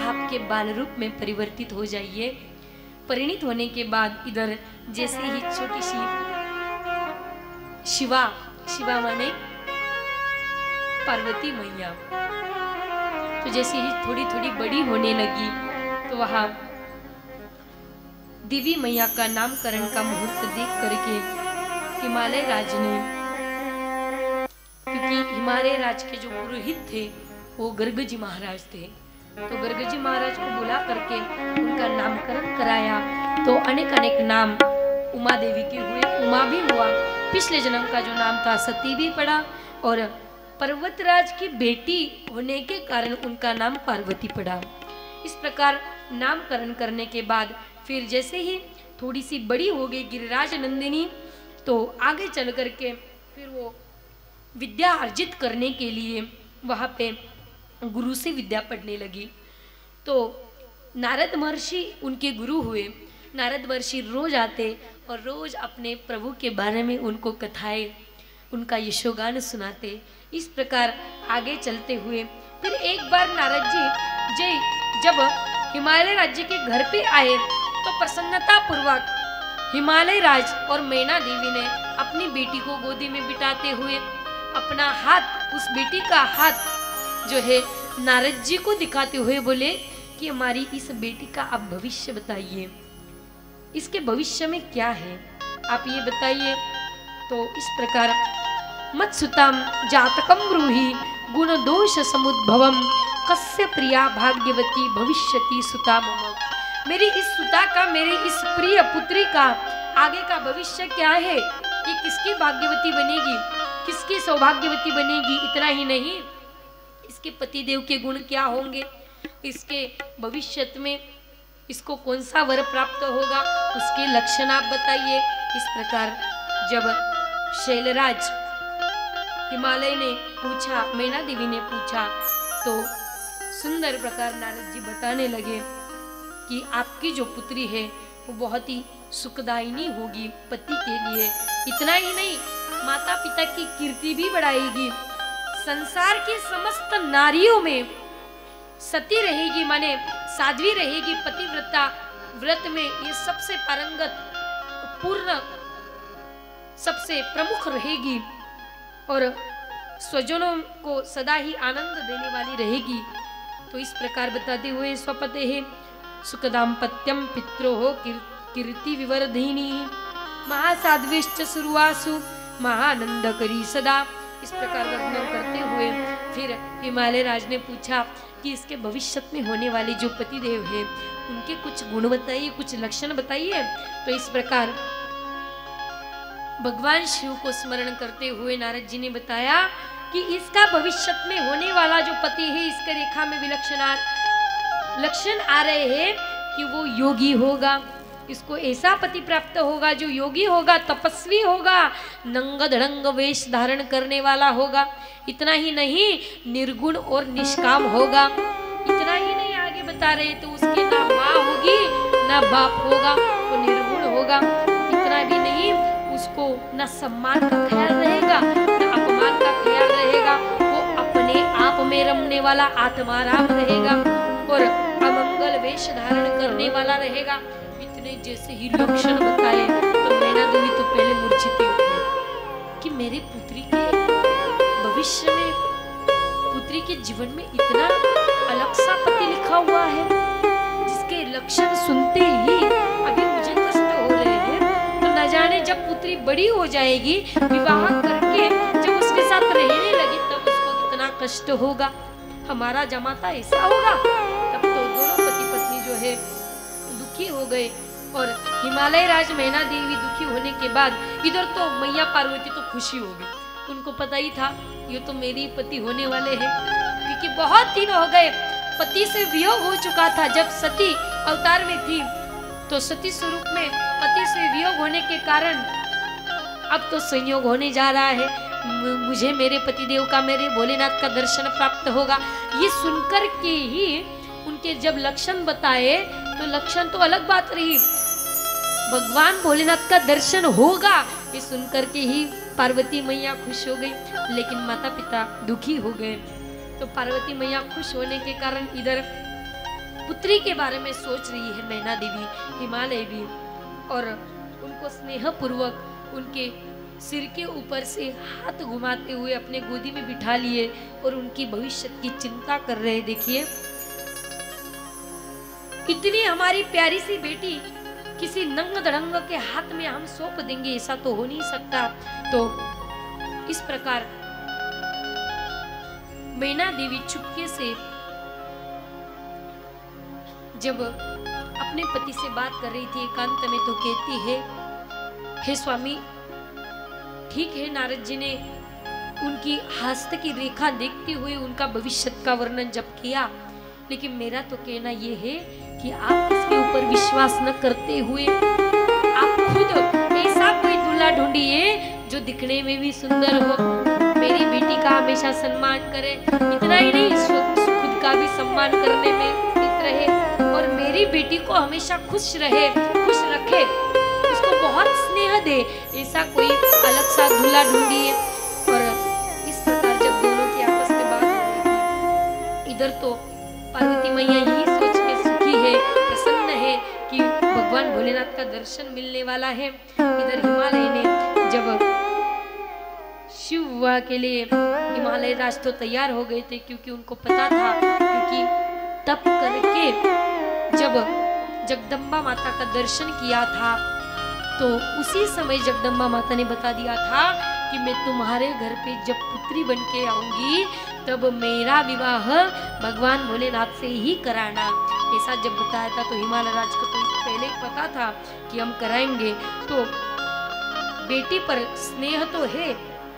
आपके बाल रूप में परिवर्तित हो जाइए। परिणित होने के बाद इधर जैसे ही छोटी सी शिवा माने पार्वती मैया, तो जैसे ही थोड़ी थोड़ी बड़ी होने लगी तो वहाँ देवी मैया का नामकरण का मुहूर्त देख करके हिमालय राज ने, क्योंकि हिमालय राज के जो पुरोहित थे वो गर्ग जी महाराज थे, तो गर्ग जी महाराज को बुला करके उनका नामकरण कराया। तो अनेक नाम उमा देवी के हुए, उमा भी हुआ, पिछले जन्म का जो नाम था सती भी पड़ा, और पर्वतराज की बेटी होने के कारण उनका नाम पार्वती पड़ा। इस प्रकार नामकरण करने के बाद फिर जैसे ही थोड़ी सी बड़ी हो गई गिरिराज नंदिनी, तो आगे चल करके फिर वो विद्या अर्जित करने के लिए वहाँ पे गुरु से विद्या पढ़ने लगी। तो नारद महर्षि उनके गुरु हुए। नारद महर्षि रोज आते और रोज अपने प्रभु के बारे में उनको कथाएं, उनका यशोगान सुनाते। इस प्रकार आगे चलते हुए फिर एक बार नारद जी जब हिमालय राज्य के घर पे आए तो प्रसन्नता पूर्वक हिमालय राज और मैना देवी ने अपनी बेटी को गोदी में बिठाते हुए अपना हाथ, उस बेटी का हाथ जो है नारद जी को दिखाते हुए बोले कि हमारी इस बेटी का आप भविष्य बताइए, इसके भविष्य में क्या है आप ये बताइए। तो इस प्रकार मत्सुताम जातकम ब्रूहि गुण दोष समुद्भवम कस्य प्रिया भाग्यवती भविष्यति सुता मम। मेरी इस सुता का, मेरी इस प्रिय पुत्री का आगे का भविष्य क्या है, ये किसकी भाग्यवती बनेगी, किसकी सौभाग्यवती बनेगी। इतना ही नहीं, इसके पतिदेव के गुण क्या होंगे, इसके भविष्य में इसको कौन सा वर प्राप्त होगा, उसके लक्षण आप बताइए। इस प्रकार जब शैलराज हिमालय ने पूछा, मैना देवी ने पूछा, तो सुंदर प्रकार नारद जी बताने लगे कि आपकी जो पुत्री है वो बहुत ही सुखदायिनी होगी पति के लिए। इतना ही नहीं, माता पिता की कीर्ति भी बढ़ाएगी, संसार की समस्त नारियों में सती रहेगी, माने साध्वी रहेगी, पतिव्रता व्रत में ये सबसे पारंगत पूर्ण सबसे प्रमुख रहेगी और स्वजनों को सदा ही आनंद देने वाली रहेगी। तो इस प्रकार बताते हुए स्वपते है सुखदाम्पत्यम पित्रोः कीर्ति विवर्धिनी महासाध्विश्च सुरुवासु महानंदकरी सदा। इस प्रकार वर्णन करते हुए फिर हिमालय राज ने पूछा कि इसके भविष्य में होने वाले जो पतिदेव है उनके कुछ गुण बताइए, कुछ लक्षण बताइए। तो इस प्रकार भगवान शिव को स्मरण करते हुए नारद जी ने बताया कि इसका भविष्य में होने वाला जो पति है, इसके रेखा में विलक्षण लक्षण आ रहे हैं कि वो योगी होगा, इसको ऐसा पति प्राप्त होगा जो योगी होगा, तपस्वी होगा, नंग धड़ंग वेश धारण करने वाला होगा। इतना ही नहीं, निर्गुण और निष्काम होगा। इतना ही नहीं, आगे बता रहे तो उसकी ना माँ होगी ना बाप होगा, वो निर्गुण होगा। इतना भी नहीं, उसको ना सम्मान का ख्याल रहेगा ना अपमान का ख्याल रहेगा, वो अपने आप में रमने वाला आत्माराम रहेगा और अमंगल वेश धारण करने वाला रहेगा। इतने जैसे ही लक्षण बताए तो मैना देवी तो पहले मूर्छित हो गई कि मेरे पुत्री के भविष्य में, पुत्री के जीवन में इतना अलग सा पति लिखा हुआ है जिसके लक्षण सुनते ही अभी मुझे कष्ट हो रहे हैं। तो न जाने जब पुत्री बड़ी हो जाएगी, विवाह करके जब उसके साथ रहने लगी, तब उसको कितना कष्ट होगा। हमारा जमाता ऐसा होगा। तब तो दोनों पति पत्नी जो है दुखी हो गए। और हिमालय राज मैना देवी दुखी होने के बाद इधर तो मैया पार्वती तो खुशी हो गई। उनको पता ही था ये तो मेरी पति होने वाले हैं, क्योंकि बहुत दिन हो गए पति से वियोग हो चुका था। जब सती अवतार में थी तो सती स्वरूप में पति से वियोग होने के कारण अब तो संयोग होने जा रहा है, मुझे मेरे पतिदेव का, मेरे भोलेनाथ का दर्शन प्राप्त होगा। ये सुनकर के ही उनके जब लक्षण बताए तो लक्षण तो अलग बात रही, भगवान भोलेनाथ का दर्शन होगा ये सुनकर के ही पार्वती मैया खुश हो गई। लेकिन माता पिता दुखी हो गए। तो पार्वती मैया खुश होने के कारण इधर पुत्री के बारे में सोच रही है नैना देवी, हिमालय भी, और उनको स्नेह पूर्वक उनके सिर के ऊपर से हाथ घुमाते हुए अपने गोदी में बिठा लिए और उनकी भविष्य की चिंता कर रहे। देखिए इतनी हमारी प्यारी सी बेटी किसी नंग दड़ंग के हाथ में हम सौंप देंगे, ऐसा तो हो नहीं सकता। तो इस प्रकार मैना देवी चुपके से जब अपने पति से बात कर रही थी एकांत में, तो कहती है, हे स्वामी, ठीक है, नारद जी ने उनकी हस्त की रेखा देखते हुए उनका भविष्य का वर्णन जब किया, लेकिन मेरा तो कहना यह है कि आप इसके ऊपर विश्वास न करते हुए आप खुद ऐसा कोई दूल्हा ढूंढिए जो दिखने में भी सुंदर हो, मेरी बेटी का हमेशा सम्मान करे, इतना ही नहीं खुद का भी सम्मान करने में स्थित रहे और मेरी बेटी को हमेशा खुश रहे, खुश रखे, उसको बहुत स्नेह दे, ऐसा कोई अलग सा दूल्हा ढूंढिए। और इस प्रकार जब दोनों की आपस में बात हो रही थी, इधर तो पार्वती मैया यही सोच के सुखी है, प्रसन्न है कि भगवान भोलेनाथ का दर्शन मिलने वाला है। इधर हिमालय ने जब शिव विवाह के लिए हिमालय राज तो तैयार हो गए थे, क्योंकि उनको पता था, क्योंकि तप करके जब जगदम्बा माता का दर्शन किया था तो उसी समय जगदम्बा माता ने बता दिया था कि मैं तुम्हारे घर पे जब पुत्री बन के आऊंगी तब मेरा विवाह भगवान भोलेनाथ से ही कराना, ऐसा जब बताया था। तो हिमालय राज को तो पहले ही पता था कि हम कराएंगे। तो बेटी पर स्नेह तो है,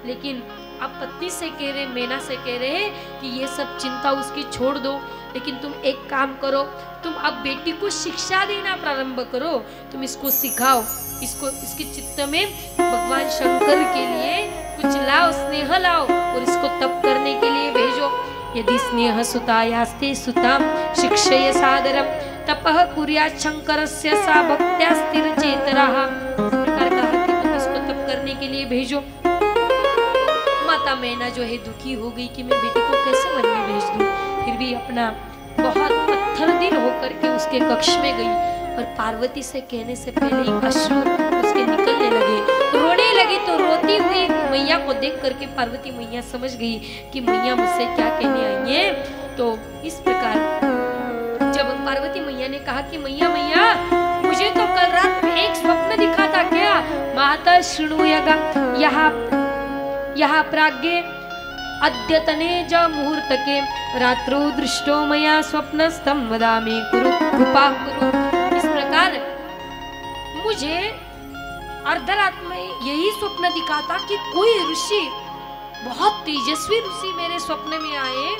लेकिन अब पत्नी से कह रहे, मैना से कह रहे कि ये सब चिंता उसकी छोड़ दो, लेकिन तुम एक काम करो, तुम अब बेटी को शिक्षा देना प्रारंभ करो, तुम इसको सिखाओ, इसको इसके चित्त में भगवान शंकर के लिए कुछ लाओ, स्नेह लाओ और इसको तप करने के लिए भेजो। यदि स्नेह सुतायास्ते सुताम शिक्षय सादरम तपः कुर्यात् शंकरस्य सा भक्त्या स्थिर चेतराः। इस प्रकार कहा कि तुम इसको तप करने के लिए भेजो। माता मैना जो है दुखी हो गई कि मैं बेटी को कैसे वन में भेज दूं, फिर भी अपना बहुत पत्थर दिल होकर के उसके कक्ष में गई और पार्वती से कहने से पहले ही अश्रु उसके निकलने लगे, रोने लगी। तो रोती हुई मैया को देख करके पार्वती मैया समझ गई कि मैया मुझसे क्या कहने आई है। तो इस प्रकार जब पार्वती मैया ने कहा कि मैया मैया मुझे तो कल रात में एक स्वप्न दिखा था, क्या? माता शृणुयागा यहाँ प्राज्ञे अद्यतने ज मुहूर्तके रात्रौ दृष्टो मया स्वप्नस्थं वदामि कुरु कृपा कुरु। इस प्रकार मुझे अर्धरात में यही स्वप्न दिखा था कि कोई ऋषि, बहुत तेजस्वी ऋषि मेरे स्वप्न में आए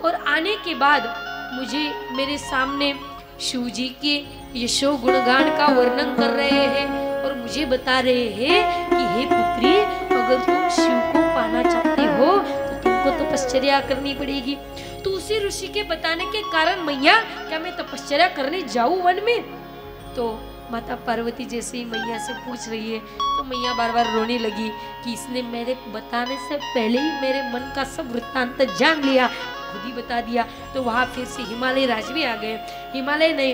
और आने के बाद मुझे मेरे सामने शिव जी के यशो गुणगान का वर्णन कर रहे हैं और मुझे बता रहे हैं कि हे पुत्री, अगर तुम शिव को पाना चाहते हो तो तुमको तपश्चर्या करनी पड़ेगी। तो उसी ऋषि के बताने के कारण मैया, क्या मैं तपश्चर्या करने जाऊं वन में? तो माता पार्वती जैसे ही मैया से पूछ रही है तो मैया बार बार रोने लगी कि इसने मेरे बताने से पहले ही मेरे मन का सब वृत्तांत जान लिया, खुद ही बता दिया। तो वहां फिर से हिमालय राज भी आ गए। हिमालय ने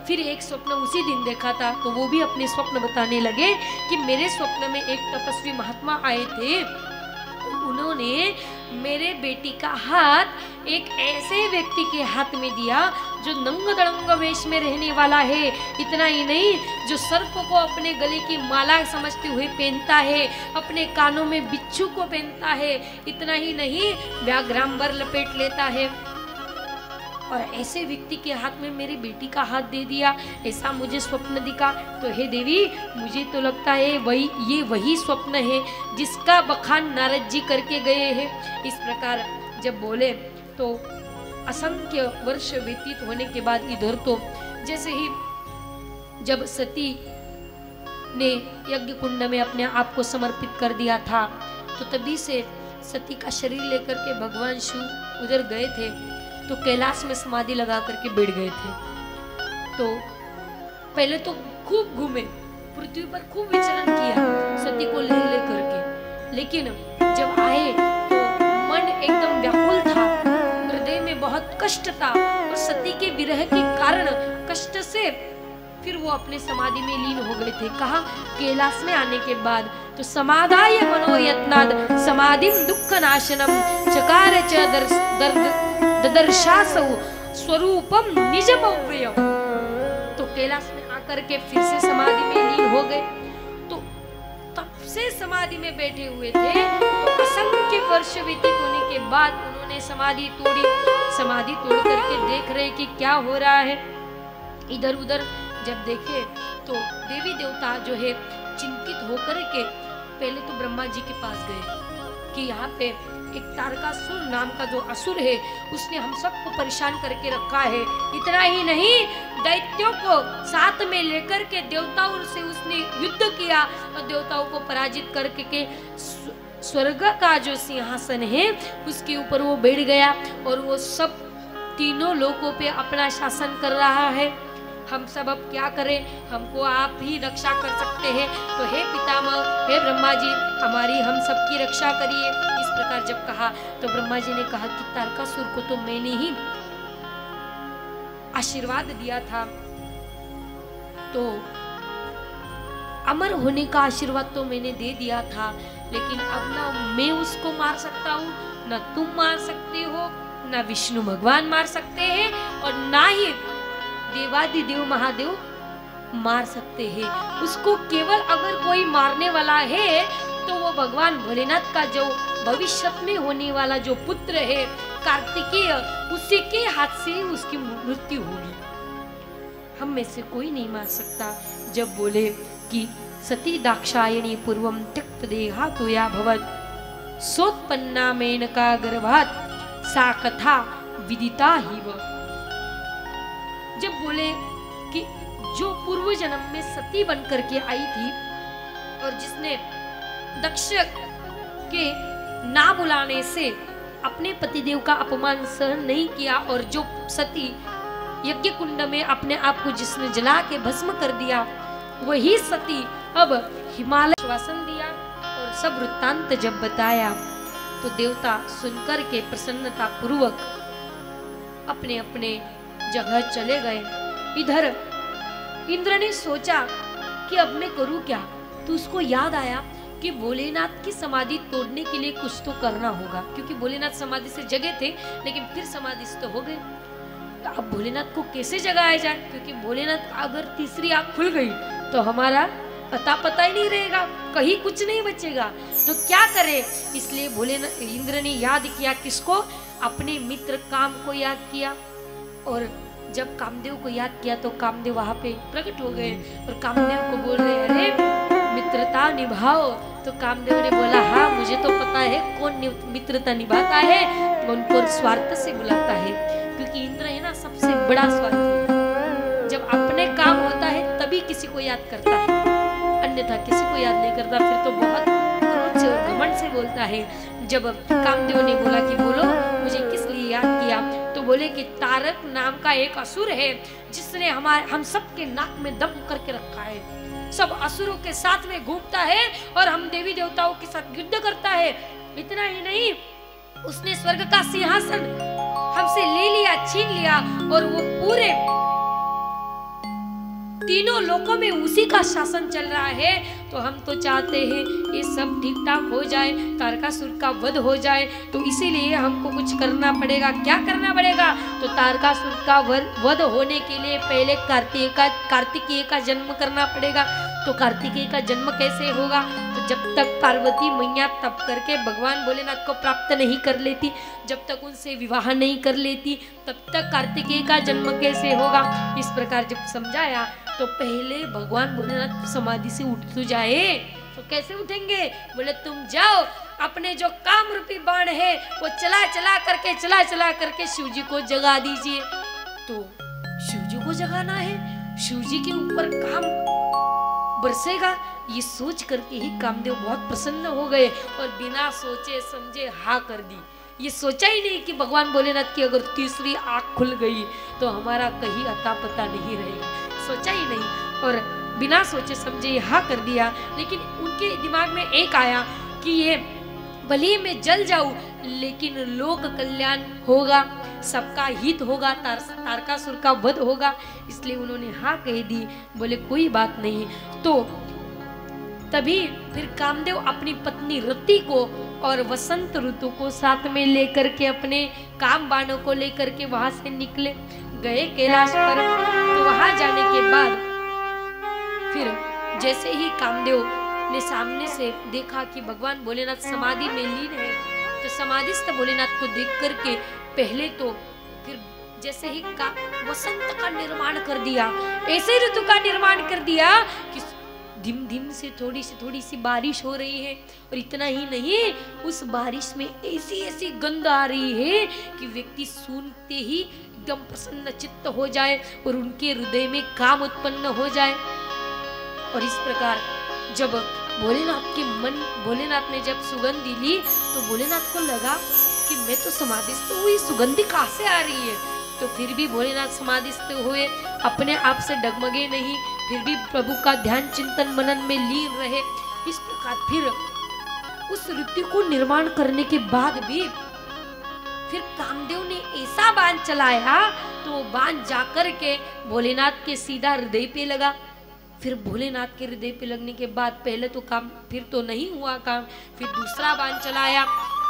फिर एक स्वप्न उसी दिन देखा था, तो वो भी अपने स्वप्न बताने लगे कि मेरे स्वप्न में एक तपस्वी महात्मा आए थे, उन्होंने मेरे बेटी का हाथ एक ऐसे व्यक्ति के हाथ में दिया जो नंग दड़ंग वेश में रहने वाला है। इतना ही नहीं, जो सर्प को अपने गले की माला समझते हुए पहनता है, अपने कानों में बिच्छू को पहनता है। इतना ही नहीं, व्याघ्रांबर लपेट लेता है। और ऐसे व्यक्ति के हाथ में मेरी बेटी का हाथ दे दिया, ऐसा मुझे स्वप्न दिखा। तो हे देवी, मुझे तो लगता है ये वही स्वप्न है जिसका बखान नारद जी करके गए हैं। इस प्रकार जब बोले तो असंख्य वर्ष व्यतीत होने के बाद इधर तो जैसे ही जब सती ने यज्ञ कुंड में अपने आप को समर्पित कर दिया था, तो तभी से सती का शरीर लेकर के भगवान शिव उधर गए थे, तो कैलाश में समाधि लगा करके बैठ गए थे। तो पहले तो खूब घूमे, पृथ्वी पर खूब विचरण किया सती को ले करके, लेकिन जब आए तो मन एकदम व्याकुल था, हृदय में बहुत कष्ट था, और सती के विरह के कारण कष्ट से फिर वो अपने समाधि में लीन हो गए थे। कहा कैलाश में आने के बाद तो समाधाय मनोयत्नाद समाधिम दुख नाशनम चकार च ददर्शासौ स्वरूपम निजमव्ययम। तो कैलाश में आकर के फिर से समाधि में लीन हो गए। तो तब से समाधि में बैठे हुए थे, तो असंख्य वर्ष व्यतीत होने के बाद उन्होंने समाधि तोड़ी। समाधि तोड़ करके देख रहे कि क्या हो रहा है। इधर उधर जब देखे तो देवी देवता जो है चिंतित होकर के पहले तो ब्रह्मा जी के पास गए कि यहाँ पे एक तारकासुर नाम का जो असुर है उसने हम सबको परेशान करके रखा है। इतना ही नहीं, दैत्यों को साथ में लेकर के देवताओं से उसने युद्ध किया और देवताओं को पराजित करके के स्वर्ग का जो सिंहासन है उसके ऊपर वो बैठ गया और वो सब तीनों लोगों पे अपना शासन कर रहा है। हम सब अब क्या करें, हमको आप ही रक्षा कर सकते हैं, तो हे पितामह, हे ब्रह्मा जी, हमारी हम सबकी रक्षा करिए। इस प्रकार जब कहा तो ब्रह्मा जी ने कहा कि तारकासुर को तो मैंने ही आशीर्वाद दिया था, तो अमर होने का आशीर्वाद तो मैंने दे दिया था, लेकिन अब ना मैं उसको मार सकता हूँ, ना तुम मार सकते हो, ना विष्णु भगवान मार सकते हैं, और ना ही देवादिदेव महादेव मार सकते हैं। उसको केवल अगर कोई मारने वाला है तो वो भगवान भोलेनाथ का जो भविष्य में होने वाला जो पुत्र है कार्तिकेय, उसी के हाथ से उसकी मृत्यु होगी। हम में से कोई नहीं मार सकता। जब बोले कि सती दाक्षायणी पूर्वम त्यक्त देहा तुया भवत सोत्पन्ना मेनका गर्भात सा कथा विदिता ही व। जब बोले कि जो पूर्व जन्म में सती बन करके आई थी और जिसने दक्ष के ना बुलाने से अपने पतिदेव का अपमान सहन नहीं किया, और जो सती यज्ञ कुंड में अपने आप को जिसने जला के भस्म कर दिया, वही सती अब हिमालय श्वासन दिया। और सब वृत्तांत जब बताया तो देवता सुनकर के प्रसन्नता पूर्वक अपने अपने जगह चले गए। इधर इंद्र ने सोचा कि अब मैं करूं क्या, तो उसको याद आया कि भोलेनाथ की समाधि तोड़ने के लिए कुछ तो करना होगा, क्योंकि भोलेनाथ समाधि से जगे थे लेकिन फिर समाधि से तो हो गए। तो अब भोलेनाथ को कैसे जगाया जाए, क्योंकि भोलेनाथ अगर तीसरी आंख खुल गई तो हमारा अता पता ही नहीं रहेगा, कहीं कुछ नहीं बचेगा, तो क्या करे। इसलिए भोलेनाथ इंद्र ने याद किया किसको, अपने मित्र काम को याद किया। और जब कामदेव को याद किया तो कामदेव वहां पे प्रकट हो गए और कामदेव को बोल रहे, अरे मित्रता निभाओ। तो कामदेव ने बोला, हाँ मुझे तो पता है कौन मित्रता निभाता है, उनको स्वार्थ से बुलाता है, क्योंकि इंद्र है ना सबसे बड़ा स्वार्थ। जब अपने काम होता है तभी किसी को याद करता है, अन्यथा किसी को याद नहीं करता, फिर तो बहुत क्रोध से और घमंड से बोलता है। जब कामदेव ने बोला कि बोलो मुझे किस लिए याद किया, तो बोले कि तारक नाम का एक असुर है जिसने हम सबके नाक में दम करके रखा है, सब असुरों के साथ में घूमता है और हम देवी देवताओं के साथ युद्ध करता है। इतना ही नहीं, उसने स्वर्ग का सिंहासन हमसे ले लिया, छीन लिया, और वो पूरे तीनों लोकों में उसी का शासन चल रहा है। तो हम तो चाहते हैं ये सब ठीक ठाक हो जाए, तारकासुर का वध हो जाए, तो इसीलिए हमको कुछ करना पड़ेगा। क्या करना पड़ेगा, तो तारकासुर का वध होने के लिए पहले कार्तिकेय का जन्म करना पड़ेगा। तो कार्तिकेय का जन्म कैसे होगा? तो जब तक पार्वती मैया तप करके भगवान भोलेनाथ को प्राप्त नहीं कर लेती, जब तक उनसे विवाह नहीं कर लेती, तब तक कार्तिकेय का जन्म कैसे होगा? इस प्रकार जब समझाया तो पहले भगवान भोलेनाथ समाधि से उठ तो जाए। तो कैसे उठेंगे? बोले तुम जाओ अपने जो काम रूपी बाण है वो चला चला करके शिव जी को जगा दीजिए। तो शिव जी को जगाना है, शिव जी के ऊपर काम बरसेगा, ये सोच करके ही कामदेव बहुत प्रसन्न हो गए और बिना सोचे समझे हाँ कर दी। ये सोचा ही नहीं कि भगवान भोलेनाथ की अगर तीसरी आंख खुल गई तो हमारा कहीं अता पता नहीं रहेगा, सोचा ही नहीं और बिना सोचे समझे हाँ कर दिया। लेकिन उनके दिमाग में एक आया कि ये भले मैं जल जाऊं लेकिन लोक कल्याण होगा, सबका हित होगा, तारकासुर का वध होगा, इसलिए उन्होंने हाँ कह दी। बोले कोई बात नहीं। तो तभी फिर कामदेव अपनी पत्नी रति को और वसंत ऋतु को साथ में लेकर के अपने काम बाणों को लेकर के वहां से निकले, गए कैलाश पर। तो वहां जाने के बाद फिर जैसे ही कामदेव ने सामने से देखा कि भगवान भोलेनाथ समाधि में लीन है, तो समाधिस्थ भोलेनाथ को देख करके पहले तो फिर जैसे ही वसंत का निर्माण कर दिया, ऐसे ऋतु का निर्माण कर दिया कि धीम धीम से थोड़ी सी बारिश हो रही है। और इतना ही नहीं, उस बारिश में ऐसी ऐसी गंध आ रही है कि व्यक्ति सुनते ही एकदम प्रसन्न चित्त हो जाए और उनके हृदय में काम उत्पन्न हो जाए। और इस प्रकार जब भोलेनाथ ने जब सुगंधि ली तो भोलेनाथ को लगा कि मैं तो समाधिस्थ हुई, सुगंधि कहाँ से आ रही है? तो फिर भी भोलेनाथ समाधिस्थ हुए, अपने आप से डगमगे नहीं, फिर भी प्रभु का ध्यान चिंतन मनन में लीन रहे। इस प्रकार फिर उस ऋतु को निर्माण करने के बाद भी फिर कामदेव ने ऐसा बाण चलाया तो बाण जाकर के भोलेनाथ के सीधा हृदय पे लगा। फिर भोलेनाथ के हृदय पे लगने के बाद पहले तो काम फिर तो नहीं हुआ काम, फिर दूसरा बाण चलाया,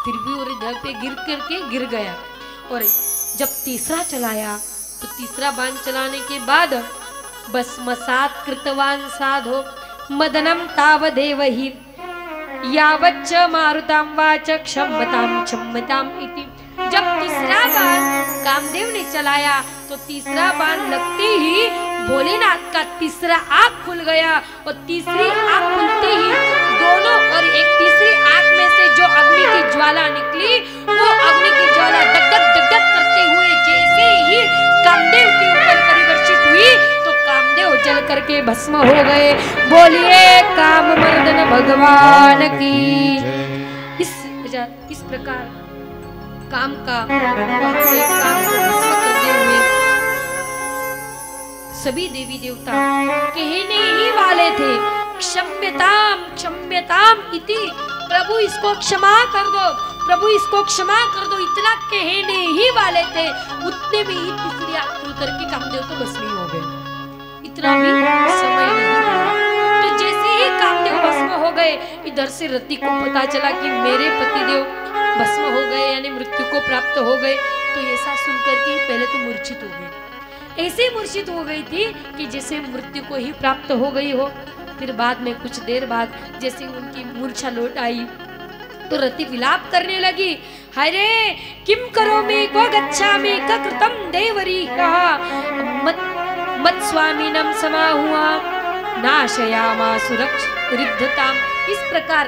फिर भी वो हृदय पे गिर गया। और जब तीसरा चलाया तो तीसरा बाण चलाने के बाद भस्मसात् कृतवान् साधो मदनम तावदेवहि यावच्च मारुतां वाच क्षम्यताम् इति। जब तीसरा बाण कामदेव ने चलाया तो तीसरा बाण लगते ही भोलेनाथ का तीसरा आंख खुल गया और तीसरी आंख खुलते ही दोनों और एक तीसरी आंख में से जो अग्नि की ज्वाला निकली, वो अग्नि की ज्वाला दगदग करते हुए जैसे ही कामदेव के ऊपर परिवर्तित हुई तो कामदेव जल करके भस्म हो गए। बोलिए काम मर्दन भगवान की। इस प्रकार काम का काम को भस्म करते हुए सभी देवी देवता कहने ही वाले थे क्षम्यताम इति, प्रभु इसको क्षमा कर दो, प्रभु इसको क्षमा कर दो, इतना कहने ही वाले थे। उतने में ही तीसरी आंख खुल करके कामदेव तो भस्म हो गए, इतना भी समय नहीं लगा। तो जैसे ही कामदेव भस्म हो गए, इधर से रति को पता चला कि मेरे पतिदेव भस्म हो गए यानी मृत्यु को प्राप्त हो गए। तो ऐसा सुनकर के पहले तो मूर्छित हो गई, ऐसे मूर्छित हो गई थी कि जैसे मृत्यु को ही प्राप्त हो गई हो। फिर बाद में कुछ देर बाद जैसे उनकी मूर्छा लौट आई तो रति विलाप करने लगी, हरे किम करोमि क्व गच्छामि कृतं देवरीः मत स्वामिनं समाहुआ नाशयामासुरक्षिद्धताम्। इस प्रकार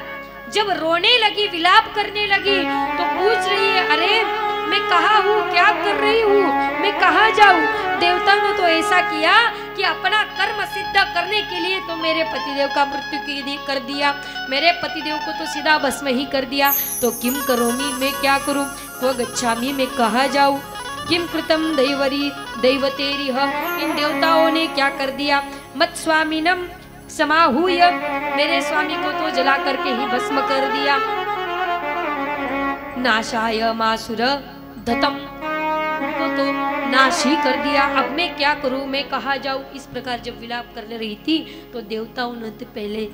जब रोने लगी, विलाप करने लगी तो पूछ रही है, अरे मैं कहाँ हूँ, क्या कर रही हूँ, मैं कहाँ जाऊँ? देवताओं ने तो ऐसा किया कि अपना कर्म सिद्ध करने के लिए तो मेरे पतिदेव का मृत्यु कर दिया, मेरे पतिदेव को तो सीधा भस्म ही कर दिया। तो किम करोमि, मैं क्या करूँ, वो गच्छामि, मैं कहाँ जाऊँ? किम कृतम दैवतेरिह, इन देवताओं ने क्या कर दिया? मत स्वामिनम समाहूय, मेरे स्वामी को तो जला करके ही भस्म कर दिया। नाशाय मासुर धतम, उनको तो नाश ही कर दिया, अब मैं क्या करूं, मैं कहाँ जाऊं? इस प्रकार जब विलाप कर रही थी तो देवताओं ने पहले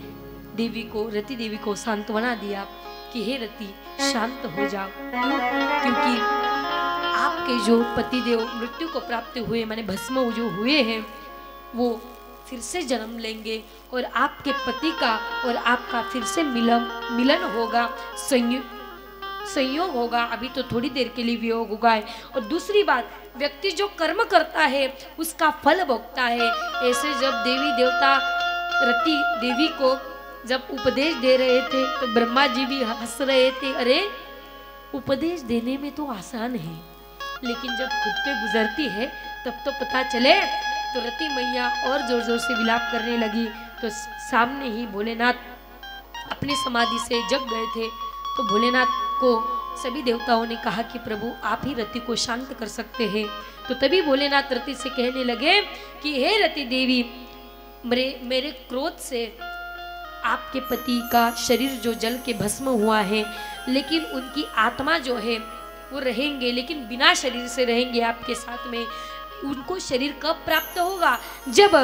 देवी को, रति देवी को सांत्वना दिया कि हे रति शांत हो जाओ, क्योंकि आपके जो पतिदेव मृत्यु को प्राप्त हुए माने भस्म जो हुए हैं वो फिर से जन्म लेंगे और आपके पति का और आपका फिर से मिलन होगा, संयोग होगा। अभी तो थोड़ी देर के लिए वियोग होगा है। और दूसरी बात, व्यक्ति जो कर्म करता है उसका फल भोगता है। ऐसे जब देवी देवता रति देवी को जब उपदेश दे रहे थे तो ब्रह्मा जी भी हंस रहे थे, अरे उपदेश देने में तो आसान है, लेकिन जब खुद पे गुजरती है तब तो पता चले। तो रति मैया और जोर जोर से विलाप करने लगी। तो सामने ही भोलेनाथ अपनी समाधि से जग गए थे। तो भोलेनाथ को सभी देवताओं ने कहा कि प्रभु आप ही रति को शांत कर सकते हैं। तो तभी भोलेनाथ रति से कहने लगे कि हे रति देवी, मेरे क्रोध से आपके पति का शरीर जो जल के भस्म हुआ है, लेकिन उनकी आत्मा जो है वो रहेंगे, लेकिन बिना शरीर से रहेंगे आपके साथ में। उनको शरीर कब प्राप्त होगा? जब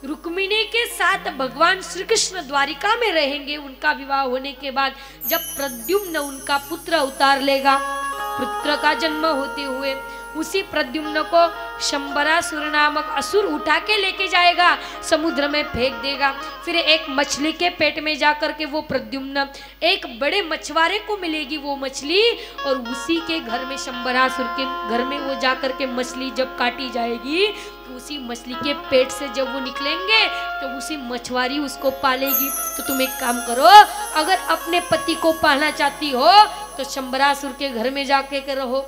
रुक्मिणी के साथ भगवान श्री कृष्ण द्वारिका में रहेंगे, उनका विवाह होने के बाद जब प्रद्युम्न उनका पुत्र अवतार लेगा, पुत्र का जन्म होते हुए उसी प्रद्युम्न को शंबरासुर नामक असुर उठा के लेके जाएगा, समुद्र में फेंक देगा। फिर एक मछली के पेट में जाकर के वो प्रद्युम्न एक बड़े मछुआरे को मिलेगी वो मछली, और उसी के घर में शंबरासुर के घर में वो जाकर के मछली जब काटी जाएगी तो उसी मछली के पेट से जब वो निकलेंगे तो उसी मछुआरी उसको पालेगी। तो तुम एक काम करो, अगर अपने पति को पालना चाहती हो तो शंबरासुर के घर में जाके रहो।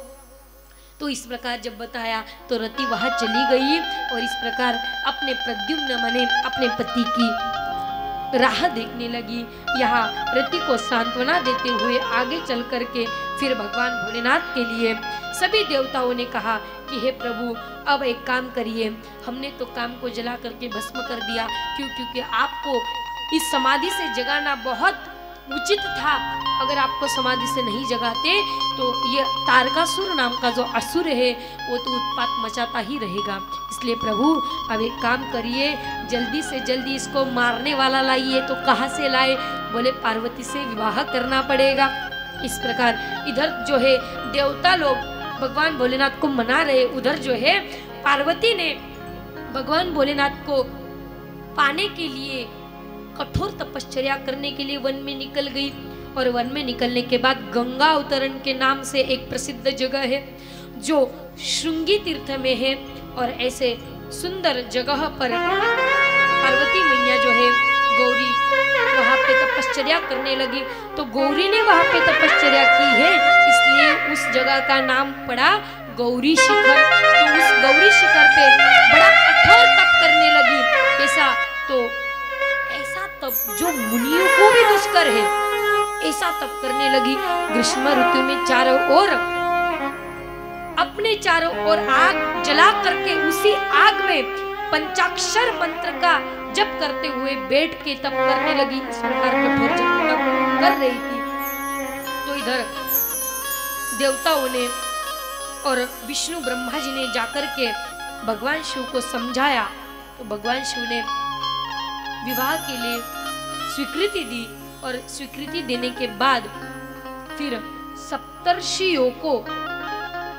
तो इस प्रकार जब बताया तो रति वहां चली गई और इस प्रकार अपने प्रद्युम्न माने अपने पति की राह देखने लगी। यहाँ रति को सांत्वना देते हुए आगे चल करके फिर भगवान भोलेनाथ के लिए सभी देवताओं ने कहा कि हे प्रभु अब एक काम करिए, हमने तो काम को जला करके भस्म कर दिया, क्योंकि आपको इस समाधि से जगाना बहुत उचित था। अगर आपको समाधि से नहीं जगाते तो ये तारकासुर नाम का जो असुर है वो तो उत्पात मचाता ही रहेगा। इसलिए प्रभु अब एक काम करिए, जल्दी से जल्दी इसको मारने वाला लाइए। तो कहाँ से लाए? बोले पार्वती से विवाह करना पड़ेगा। इस प्रकार इधर जो है देवता लोग भगवान भोलेनाथ को मना रहे, उधर जो है पार्वती ने भगवान भोलेनाथ को पाने के लिए कठोर तपश्चर्या करने के लिए वन में निकल गई। और वन में निकलने के बाद गंगा अवतरण के नाम से एक प्रसिद्ध जगह है जो श्रृंगी तीर्थ में है, और ऐसे सुंदर जगह पर पार्वती मैया जो है गौरी वहां पे तपश्चर्या करने लगी। तो गौरी ने वहां पे तपश्चर्या की है, इसलिए उस जगह का नाम पड़ा गौरी शिखर। तो उस गौरी शिखर पे बड़ा कठोर तप करने लगी। कैसा? तो ऐसा तप जो मुनियों को भी दुष्कर है, ऐसा तप करने लगी। ग्रीष्म ऋतु में चारों ओर अपने चारों ओर आग जला करके उसी आग में पंचाक्षर मंत्र का जप करते हुए बैठ के तप करने लगी। इस प्रकार कठोर तप कर रही थी। तो इधर देवताओं ने और विष्णु ब्रह्मा जी ने जाकर के भगवान शिव को समझाया। तो भगवान शिव ने विवाह के लिए स्वीकृति दी, और स्वीकृति देने के बाद फिर सप्तर्षियों को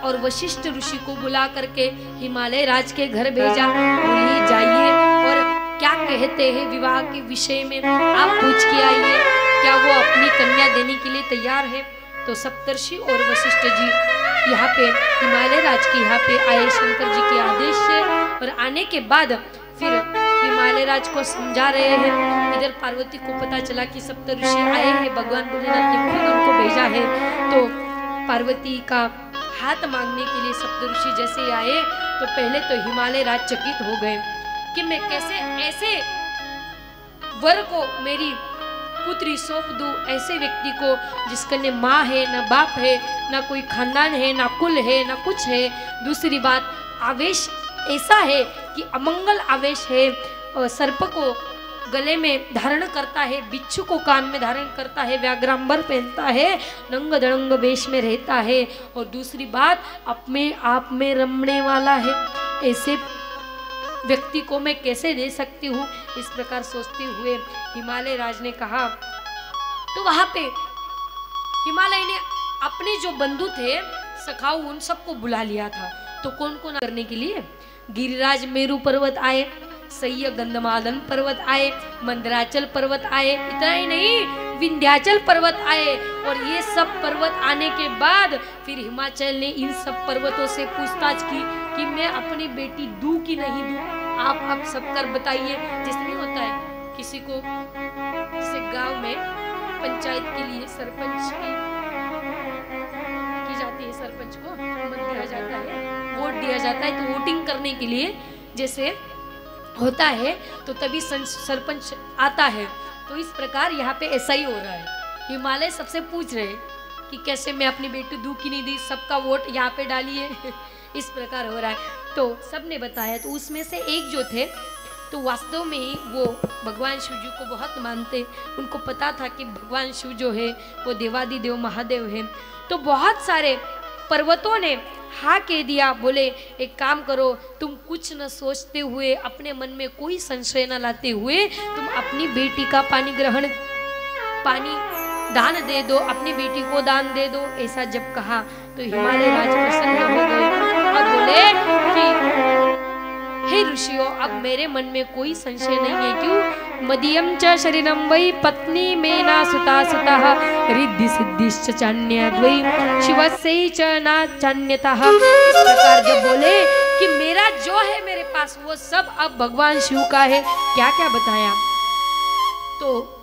और वशिष्ठ ऋषि को बुला करके हिमालय राज के घर भेजा। बोलिए जाइए और क्या कहते हैं विवाह के विषय में, आप पूछ के आइए, क्या वो अपनी कन्या देने के लिए तैयार है। तो सप्तर्षि और वशिष्ठ जी यहाँ पे हिमालय राज के यहाँ पे आए शंकर जी के आदेश से, और आने के बाद फिर हिमालय राज को समझा रहे हैं। इधर पार्वती को पता चला कि सप्तऋषि आए हैं, भगवान भोलेनाथ ने खुद उनको भेजा है। तो पार्वती का हाथ मांगने के लिए सप्तऋषि जैसे आए तो पहले तो हिमालय राज चकित हो गए कि मैं कैसे ऐसे वर को मेरी पुत्री सौंप दूं, ऐसे व्यक्ति को जिसका न माँ है, न बाप है, न कोई खानदान है, न कुल है, न कुछ है। दूसरी बात, आवेश ऐसा है कि अमंगल आवेश है, सर्प को गले में धारण करता है, बिच्छू को कान में धारण करता है, व्याघ्रांबर पहनता है, नंग दड़ंग वेश में रहता है, और दूसरी बात अपने आप में रमने वाला है। ऐसे व्यक्ति को मैं कैसे दे सकती हूँ? इस प्रकार सोचते हुए हिमालय राज ने कहा। तो वहां पे हिमालय ने अपने जो बंधु थे सखाऊ उन सबको बुला लिया था, तो कौन कौन करने के लिए? गिरिराज मेरु पर्वत आए, सह्य गंधमादन पर्वत आए, मंदराचल पर्वत आए, इतना ही नहीं विंध्याचल पर्वत आए। और ये सब पर्वत आने के बाद फिर हिमाचल ने इन सब पर्वतों से पूछताछ की कि मैं अपनी बेटी दूं कि नहीं दूं, आप सब कर बताइए। जैसे नहीं होता है किसी को, जैसे गांव में पंचायत के लिए सरपंच की जाती है, सरपंच को मत दिया जाता है, वोट दिया जाता है, तो वोटिंग करने के लिए जैसे होता है तो तभी सरपंच आता है। तो इस प्रकार यहाँ पे ऐसा ही हो रहा है। हिमालय सबसे पूछ रहे कि कैसे मैं अपनी बेटी दूं कि नहीं दी, सबका वोट यहाँ पे डालिए। इस प्रकार हो रहा है। तो सबने बताया, तो उसमें से एक जो थे तो वास्तव में ही वो भगवान शिव जी को बहुत मानते, उनको पता था कि भगवान शिव जो है वो देवादिदेव महादेव है। तो बहुत सारे पर्वतों ने हाँ कह दिया, बोले एक काम करो, तुम कुछ न सोचते हुए, अपने मन में कोई संशय न लाते हुए, तुम अपनी बेटी का पानी दान दे दो, अपनी बेटी को दान दे दो। ऐसा जब कहा तो हिमालय राज प्रसन्न हो गए और बोले कि हे ऋषियों, अब मेरे मन में कोई संशय नहीं है। क्यों? मदीयम च शरीरम वै पत्नी मेना सुता सुतः रिद्धि सिद्धिश्च चान्यद्वै शिवस्य च न चान्यतः। इस प्रकार जब बोले कि मेरा जो है मेरे पास वो सब अब भगवान शिव का है, क्या क्या बताया? तो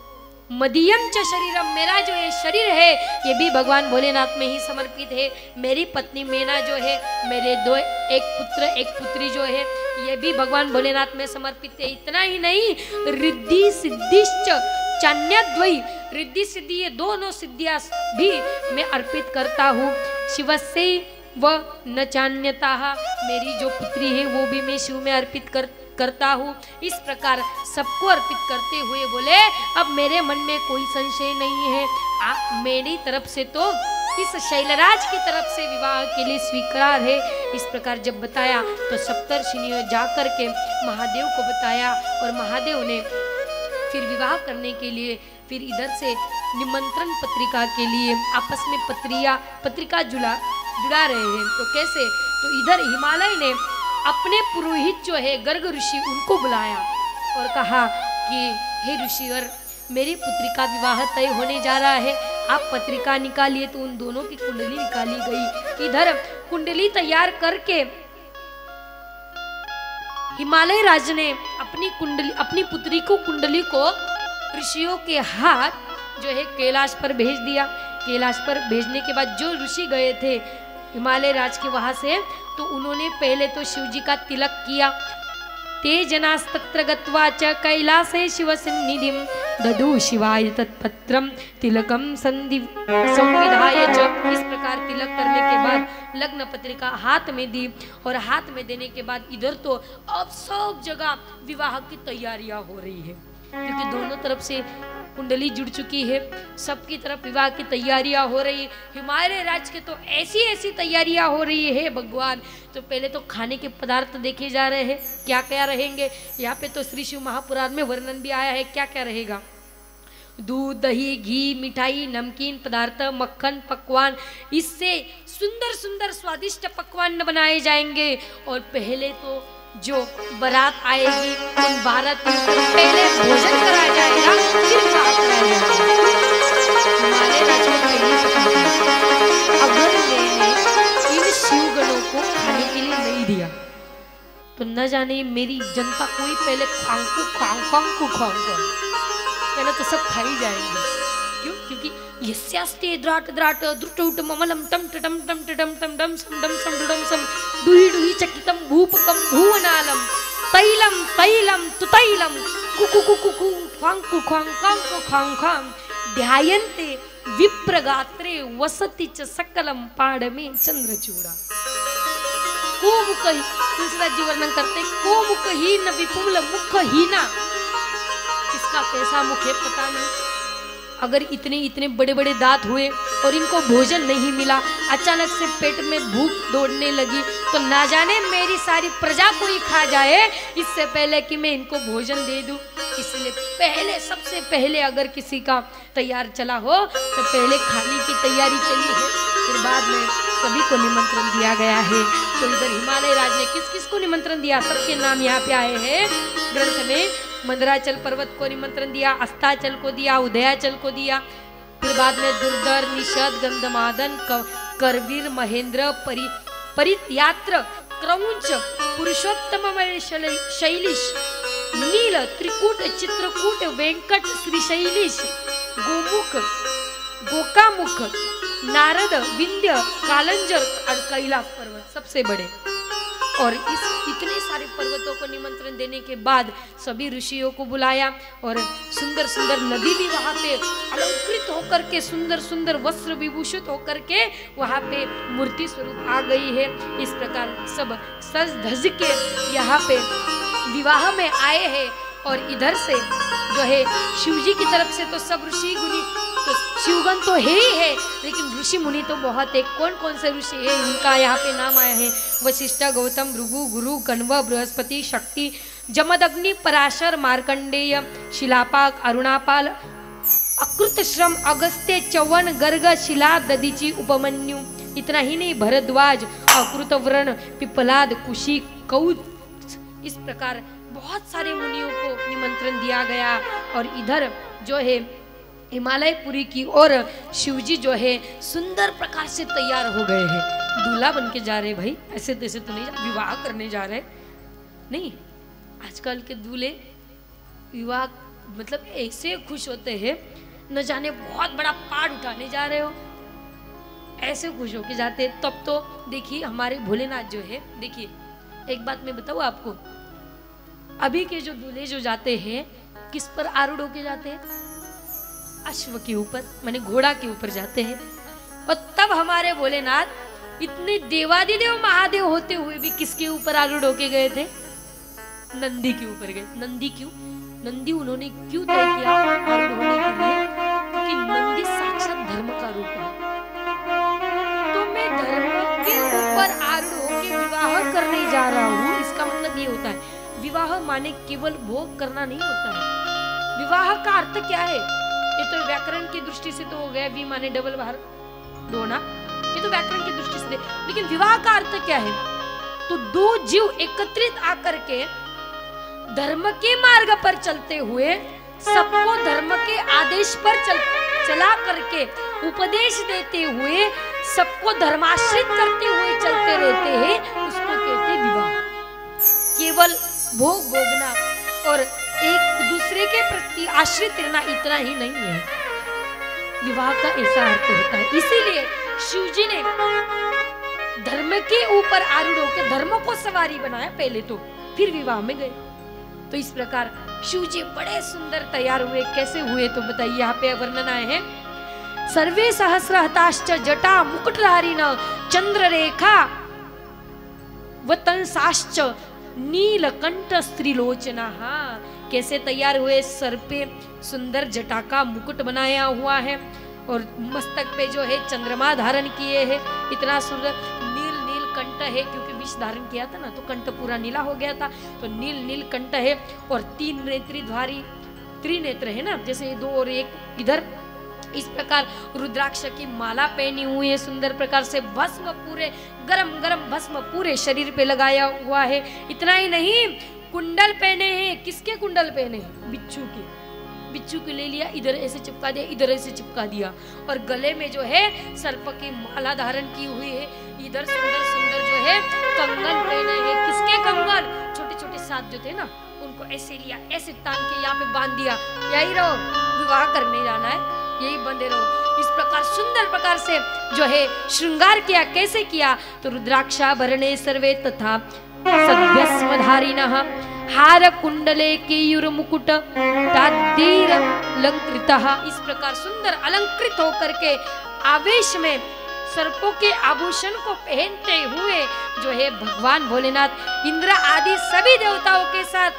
मदीयम च शरीरम, मेरा जो ये शरीर है ये भी भगवान भोलेनाथ में ही समर्पित है। मेरी पत्नी मेना जो है, मेरे एक पुत्र एक पुत्री जो है ये भी भगवान भोलेनाथ में समर्पित है। इतना ही नहीं, रिद्धि सिद्धिश्च चान्यद्वै, रिद्धि सिद्धि ये दोनों सिद्धियां भी मैं अर्पित करता हूँ। शिवस्य व न चान्यतः, मेरी जो पुत्री है वो भी मैं शिव में अर्पित करता हूँ। इस प्रकार सबको अर्पित करते हुए बोले अब मेरे मन में कोई संशय नहीं है, मेरी तरफ से तो इस शैलराज की तरफ से विवाह के लिए स्वीकार है। इस प्रकार जब बताया तो सप्तर्षियों जाकर के महादेव को बताया और महादेव ने फिर विवाह करने के लिए फिर इधर से निमंत्रण पत्रिका के लिए आपस में पत्रिका जुड़ा रहे हैं। तो कैसे? तो इधर हिमालय ने अपने पुरोहित जो है गर्ग ऋषि उनको बुलाया और कहा कि हे ऋषिवर, मेरी पुत्री का विवाह तय होने जा रहा है, आप पत्रिका निकालिए। तो उन दोनों की कुंडली निकाली गई। इधर कुंडली तैयार करके हिमालय राज ने अपनी पुत्री को कुंडली को ऋषियों के हाथ जो है कैलाश पर भेज दिया। कैलाश पर भेजने के बाद जो ऋषि गए थे हिमालय राज के वहां से, तो उन्होंने पहले तो शिव जी का तिलक किया। ते जनास्तत्र गत्वा च कैलासे शिव सन्निधिं ददु शिवाय तत्पत्रम तिलकम संविधाय च। इस प्रकार तिलक करने के बाद लग्न पत्रिका हाथ में दी और हाथ में देने के बाद इधर तो अब सब जगह विवाह की तैयारियां हो रही है, क्योंकि दोनों तरफ से कुंडली जुड़ चुकी है, सबकी तरफ विवाह की तैयारियां हो रही है। हिमालय राज के तो ऐसी ऐसी तैयारियां हो रही है भगवान। तो पहले तो खाने के पदार्थ देखे जा रहे हैं, क्या क्या रहेंगे। यहाँ पे तो श्री शिव महापुराण में वर्णन भी आया है क्या क्या रहेगा। दूध, दही, घी, मिठाई, नमकीन पदार्थ, मक्खन, पकवान, इससे सुंदर सुंदर स्वादिष्ट पकवान बनाए जाएंगे। और पहले तो जो बारात आएगी उन बारातियों को पहले भोजन कराया जाएगा, फिर विवाह कराया जाएगा। हमारे राज्य में पहले अगर मैंने इन शिवगणों को खाने के लिए नहीं दिया तो न जाने मेरी जनता कोई पहले खांग पहले तो सब खा ही जाएंगे। क्यों? क्योंकि यस्यास्ते द्राट द्राट द्रुटुट ममलम टम टम टम टम टम डम सम डम सम डम सम दुहि दुहि चकितम भूपकम भुवनालम तैलम तैलम तुतैलम कुकु कुकु कु खांग कु खांग खांग खांग खांग ध्यायन्ते विप्रगात्रे वसति च सकलम पाडमे चंद्रचूड़ा। कोमुख तुलसीदास जी वर्णन करते कोमुखहीन विपुल मुखहीना, इसका कैसा मुख है पता नहीं। अगर इतने इतने बड़े बड़े दांत हुए और इनको भोजन नहीं मिला, अचानक से पेट में भूख दौड़ने लगी, तो ना जाने मेरी सारी प्रजा को ही खा जाए इससे पहले कि मैं इनको भोजन दे दूं। इसलिए पहले सबसे पहले अगर किसी का तैयार चला हो तो पहले खाने की तैयारी चली है, फिर बाद में सभी को निमंत्रण दिया गया है। तो इधर हिमालय राज ने किस किस को निमंत्रण दिया, सबके नाम यहाँ पे आए हैं ग्रंथ में। मंदराचल पर्वत को निमंत्रण दिया, अस्ताचल को दिया, उदयाचल को दिया, फिर बाद में दुर्धर, निषद, गंधमादन, करवीर, महेंद्र, परित्यात्र, क्रौंच, पुरुषोत्तम, शैलिश, नील, त्रिकूट, चित्रकूट, वेंकट, श्रीशैलिश, गोमुख, गोकामुख, नारद, विंध्य, कालंजर और कैलाश पर्वत सबसे बड़े। और इस इतने सारे पर्वतों को निमंत्रण देने के बाद सभी ऋषियों को बुलाया और सुंदर सुंदर नदी भी वहां पे अलंकृत होकर के, सुंदर सुंदर वस्त्र विभूषित होकर के वहां पे मूर्ति स्वरूप आ गई है। इस प्रकार सब सज धज के यहाँ पे विवाह में आए हैं। और इधर से जो है शिव जी की तरफ से तो सब ऋषि मुनि, तो शिवगण तो है ही है, लेकिन ऋषि मुनि तो बहुत है। कौन कौन से ऋषि है इनका यहाँ पे नाम आया है? वशिष्ठ, गौतम, भृगु, गुरु, कण्व, बृहस्पति, शक्ति, जमदग्नि, पराशर, मार्कंडेय, शिलापाक, अरुणापाल, अकृतश्रम, अगस्त्य, चवन, गर्ग, शिला, ददीची, उपमन्यु। इतना ही नहीं, भरद्वाज, अकृतव्रण, पिपलाद, कुशी, कौत, इस प्रकार बहुत सारे मुनियों को निमंत्रण दिया गया। और इधर जो है हिमालयपुरी की ओर शिवजी जो है सुंदर प्रकार से तैयार हो गए हैं, दूल्हा बन के जा रहे भाई, ऐसे तैसे तो नहीं, विवाह करने जा रहे नहीं। आजकल के दूल्हे विवाह मतलब ऐसे खुश होते हैं, न जाने बहुत बड़ा पाठ उठाने जा रहे हो, ऐसे खुश होके जाते। तब तो देखिए हमारे भोलेनाथ जो है, देखिए एक बात मैं बताऊँ आपको, अभी के जो दूल्हे जो जाते हैं किस पर आरूढ़ होके जाते हैं? अश्व के ऊपर, माने घोड़ा के ऊपर जाते हैं। और तब हमारे भोलेनाथ इतने देवादिदेव महादेव होते हुए भी किसके ऊपर आरूढ़ होके गए थे? नंदी के ऊपर गए। नंदी क्यों? नंदी उन्होंने क्यों तय किया आरूढ़ होने के लिए? क्योंकि नंदी साक्षात धर्म का रूप है। तो मैं धर्म के ऊपर आरूढ़ होके विवाह करने जा रहा हूँ, इसका मतलब ये होता है विवाह माने केवल भोग करना नहीं होता है। विवाह का अर्थ क्या है? ये तो व्याकरण की दृष्टि से तो हो गया, वी माने डबल बाहर दोना, ये तो व्याकरण की दृष्टि से। लेकिन विवाह का अर्थ क्या है? तो दो जीव एकत्रित आकर के धर्म के मार्ग पर चलते हुए, सबको धर्म के आदेश पर चला करके उपदेश देते हुए, सबको धर्माश्रित करते हुए चलते रहते हैं, उसको कहते हैं विवाह। केवल भोग भोगना और एक दूसरे के प्रति आश्रित रहना इतना ही नहीं है, विवाह का ऐसा अर्थ होता है। इसीलिए शिव जी ने धर्म के ऊपर आरूढ़ होकर धर्म को सवारी बनाया पहले तो, फिर विवाह में गए। तो इस प्रकार शिव जी बड़े सुंदर तैयार हुए। कैसे हुए तो बताइए, यहाँ पे वर्णन आए हैं। सर्वे सहस्रहताश्च जटा मुकुटधारिण चंद्ररेखा वतंसाश्च नीलकंठ स्त्रीलोचना। हाँ, कैसे तैयार हुए? सर पे सुंदर जटा का मुकुट बनाया हुआ है और मस्तक पे जो है चंद्रमा धारण किए हैं। इतना सुंदर नील कंठ है, क्योंकि विष धारण किया था ना, तो कंठ पूरा नीला हो गया था, तो नील कंठ है। और 3 नेत्रीधारी, त्रिनेत्र है ना, जैसे 2 और 1 इधर। इस प्रकार रुद्राक्ष की माला पहनी हुई है, सुंदर प्रकार से भस्म पूरे गरम गरम भस्म पूरे शरीर पे लगाया हुआ है। इतना ही नहीं, कुंडल पहने हैं। किसके कुंडल पहने हैं? बिच्छू के। बिच्छू के ले लिया, इधर ऐसे चिपका दिया, इधर ऐसे चिपका दिया। और गले में जो है सर्प की माला धारण की हुई है। इधर सुंदर सुंदर जो है कंगन पहने हैं। किसके कंगन? छोटे छोटे साथ जो थे ना, उनको ऐसे लिया, ऐसे तान के यहाँ पे बांध दिया, यही रहो, विवाह करने जाना है, यही बंधे रहो। इस प्रकार सुंदर प्रकार से जो है श्रृंगार किया। कैसे किया? तो रुद्राक्षाभरणे सर्वे तथा सद्भस्मधारिणः हार कुंडले केयूर मुकुट ताद्दीर अलंकृतः। इस प्रकार सुंदर अलंकृत होकर के आवेश में सर्पों के आभूषण को पहनते हुए जो है भगवान भोलेनाथ इंद्र आदि सभी देवताओं के साथ,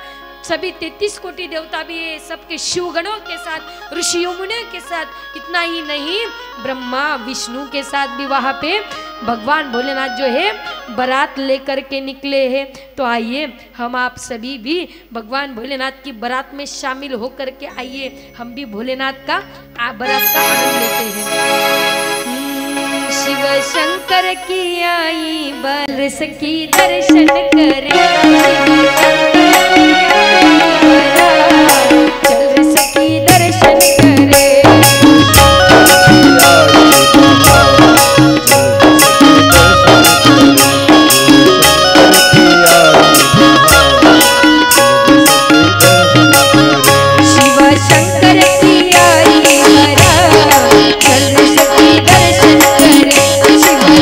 सभी 33 कोटि देवता भी है, सबके शिवगणों के साथ, ऋषियों मुनियों के साथ, इतना ही नहीं ब्रह्मा विष्णु के साथ भी वहां पे भगवान भोलेनाथ जो है बारात लेकर के निकले हैं। तो आइए हम आप सभी भी भगवान भोलेनाथ की बारात में शामिल होकर के आइए हम भी भोलेनाथ का बारात का आनंद लेते हैं। शिव शिव शंकर की आई बल सखी दर्शन करे, शिव शंकर की आई बरात चल सखी दर्शन करे।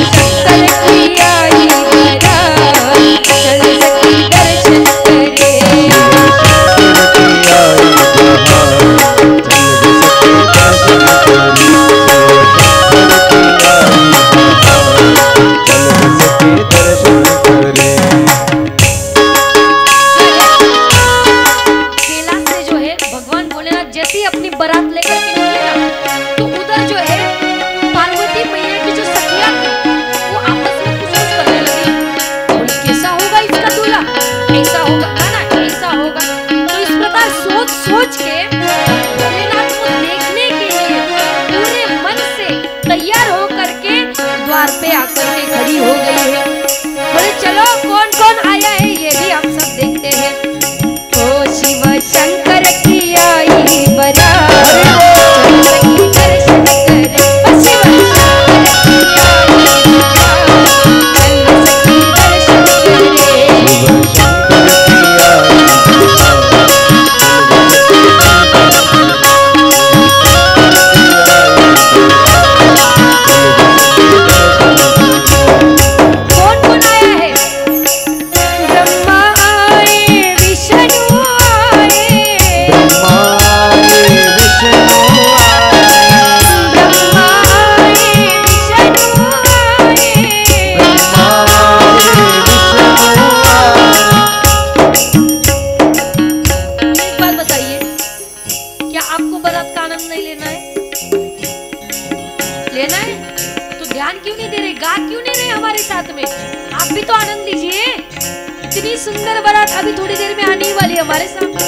सुंदर बारात अभी थोड़ी देर में आने वाली है हमारे सामने।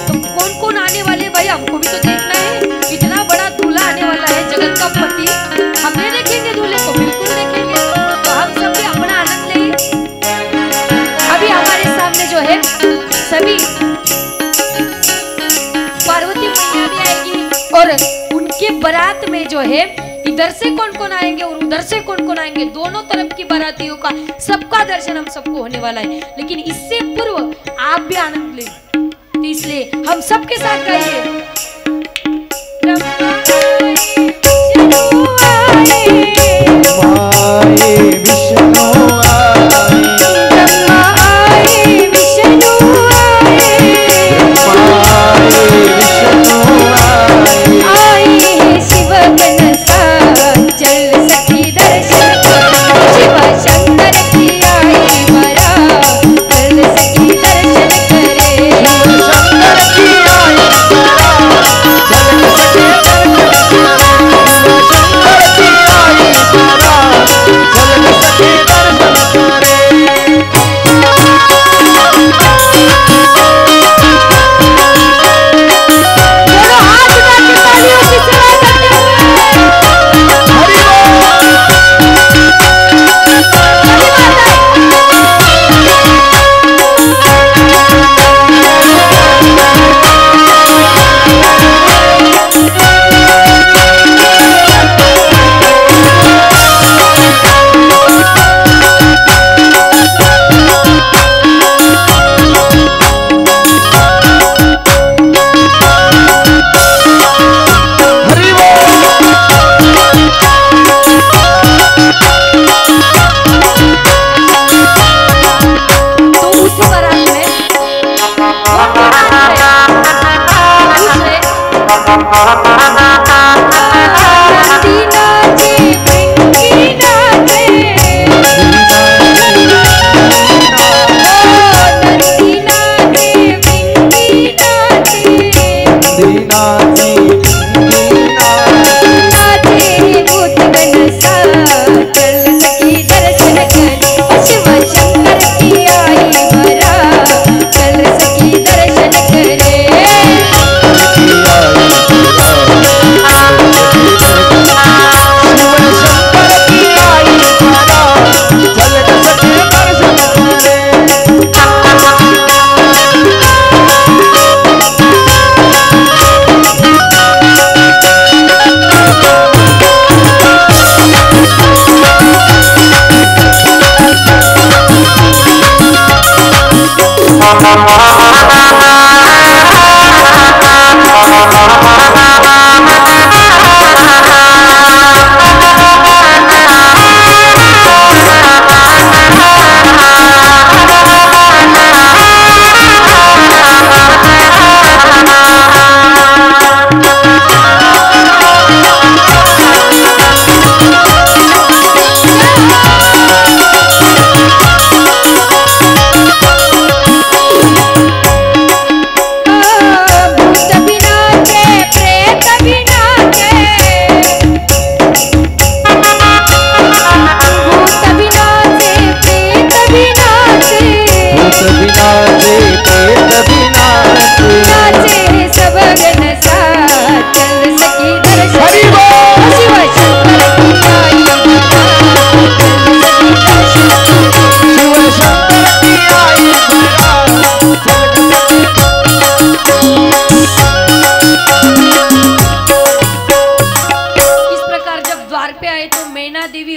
तो कौन कौन आने वाले भाई, हमको भी तो देखना है। इतना बड़ा दूल्हा आने वाला है, जगत का पति। हम नहीं देखेंगे दूल्हे को, बिल्कुल देखेंगे। तो हम सब भी अपना आनंद लेंगे। अभी हमारे सामने जो है सभी पार्वती मैया भी आएगी और उनके बारात में जो है इधर से कौन कौन आएंगे और उधर से कौन कौन आएंगे, दोनों तरफ की बारातियों का सबका दर्शन हम सबको होने वाला है। लेकिन इससे पूर्व आप भी आनंद लें, तो इसलिए हम सबके साथ गाइए।
चल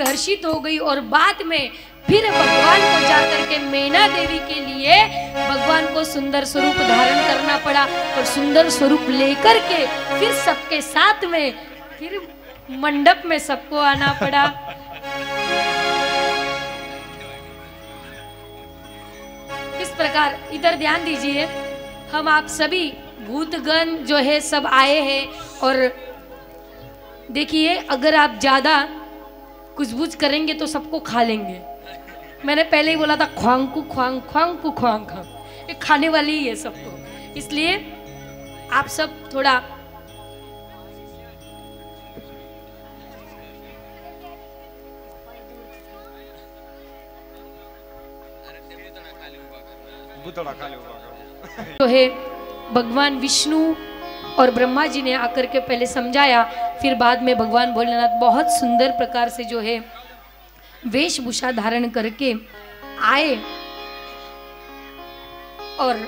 हर्षित हो गई और बाद में फिर भगवान को जाकर के मैना देवी के लिए भगवान को सुंदर स्वरूप धारण करना पड़ा और सुंदर स्वरूप लेकर के फिर सबके साथ में फिर मंडप में सबको आना पड़ा। इस प्रकार इधर ध्यान दीजिए, हम आप सभी भूतगण जो है सब आए हैं और देखिए अगर आप ज्यादा कुछ करेंगे तो सबको खा लेंगे। मैंने पहले ही बोला था ख्वांग कु ख्वांग ख्वांग कु ख्वांग ख्वांग, ये खाने वाली ही है सबको। इसलिए आप सब थोड़ा तो है भगवान विष्णु और ब्रह्मा जी ने आकर के पहले समझाया, फिर बाद में भगवान भोलेनाथ बहुत सुंदर प्रकार से जो है वेशभूषा धारण करके आए और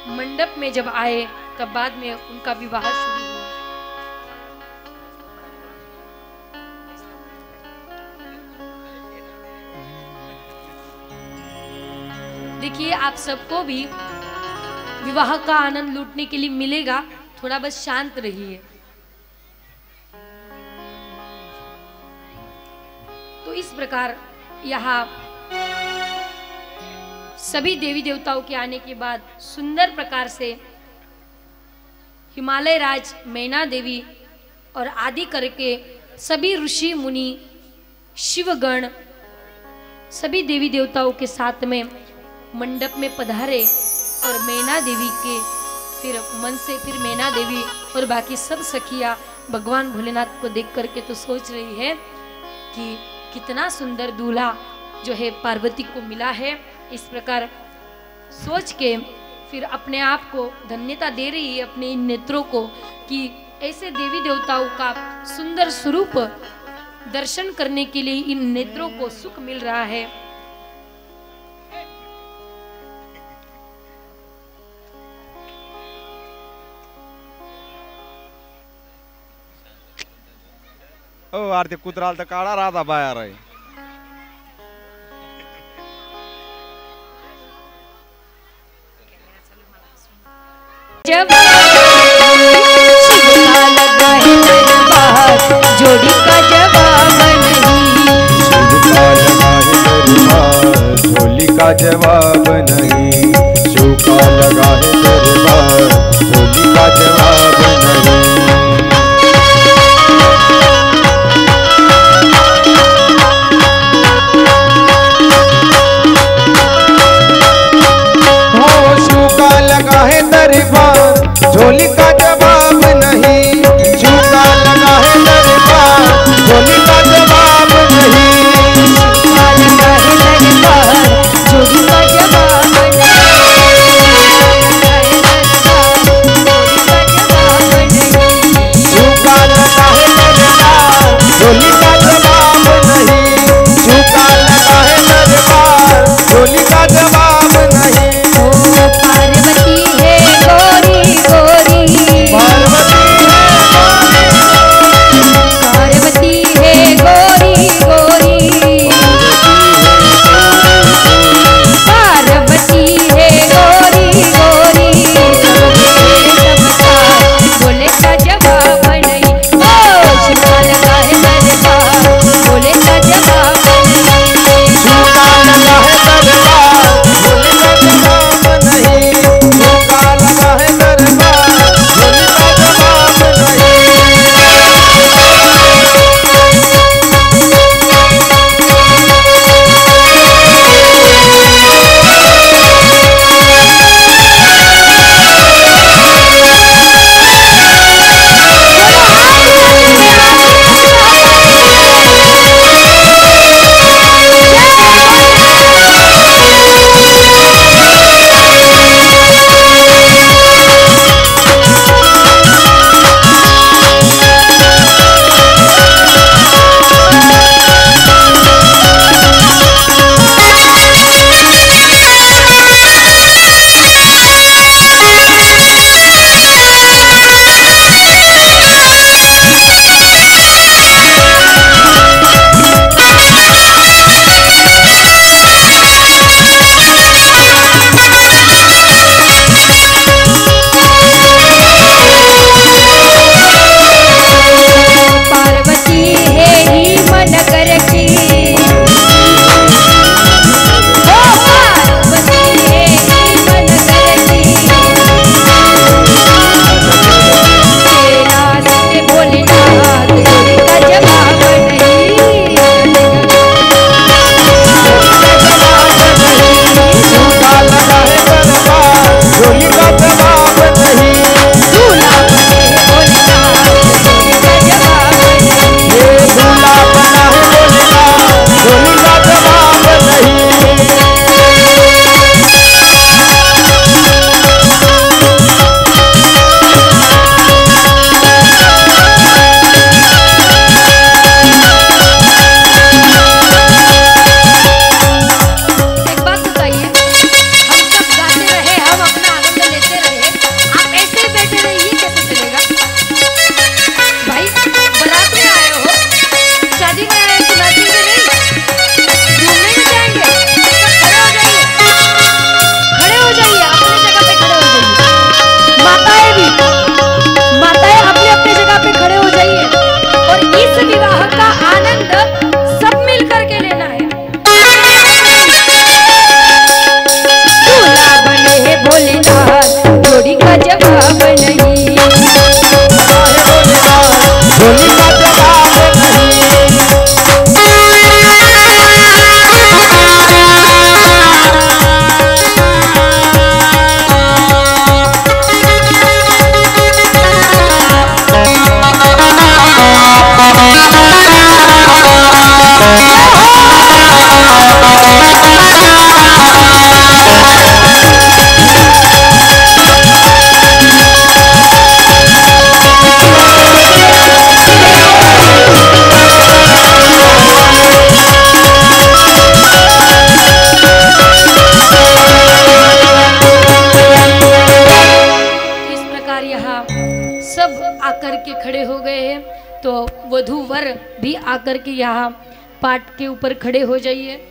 मंडप में जब आए तब बाद में उनका विवाह शुरू हुआ। देखिए आप सबको भी विवाह का आनंद लूटने के लिए मिलेगा, थोड़ा बस शांत रहिए। तो इस प्रकार यहाँ सभी देवी देवताओं के आने के बाद सुंदर प्रकार से हिमालय राज मैना देवी और आदि करके सभी ऋषि मुनि शिवगण सभी देवी देवताओं के साथ में मंडप में पधारे और मैना देवी के फिर मन से फिर मैना देवी और बाकी सब सखियां भगवान भोलेनाथ को देख करके तो सोच रही है कि कितना सुंदर दूल्हा जो है पार्वती को मिला है। इस प्रकार सोच के फिर अपने आप को धन्यता दे रही है अपने इन नेत्रों को कि ऐसे देवी देवताओं का सुंदर स्वरूप दर्शन करने के लिए इन नेत्रों को सुख मिल रहा है।
ओ आरती कुतराल तर काढा राहता बाहेर आहे।
जब जोड़ी का जवाब नहीं,
झोली का जवाब नहीं, शोका लगा है दरबार झोली का जवाब नहीं। झोली का जवाब नहीं, झूका लगा है दरबार झोली का जवाब नहीं,
झोली का जवाब नहीं। तो वधू वर भी आकर के यहाँ पाठ के ऊपर खड़े हो जाइए।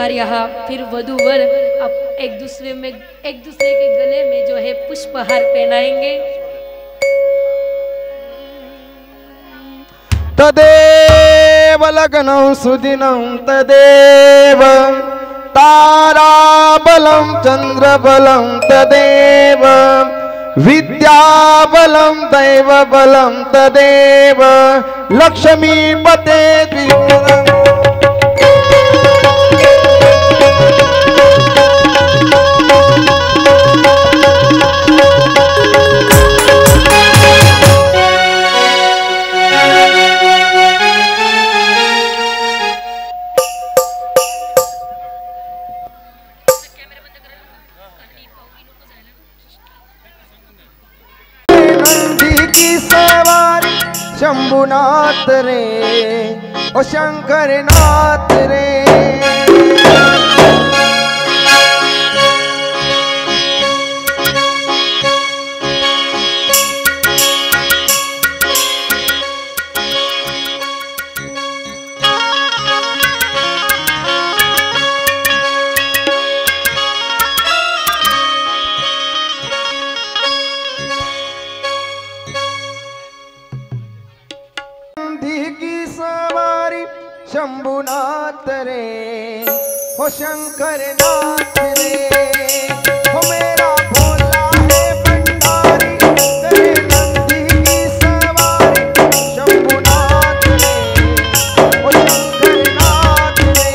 प्रकार यहाँ फिर वधूवर अब एक दूसरे के गले में जो है पुष्पहार पहनाएंगे।
तदेव लग्नं सुदिनं तदेव ताराबलं चंद्रबलं तदेव विद्याबलं दैवबलं तदेव लक्ष्मीपते द्विगुणं। शंभुनाथ रे ओ शंकर नाथ रे शंभुनाथ रे हो शंकर नाथ रे हो मेरा भोला है भंडारी तेरे नंदी की सवारी शंभुनाथ रे हो शंकर नाथ रे।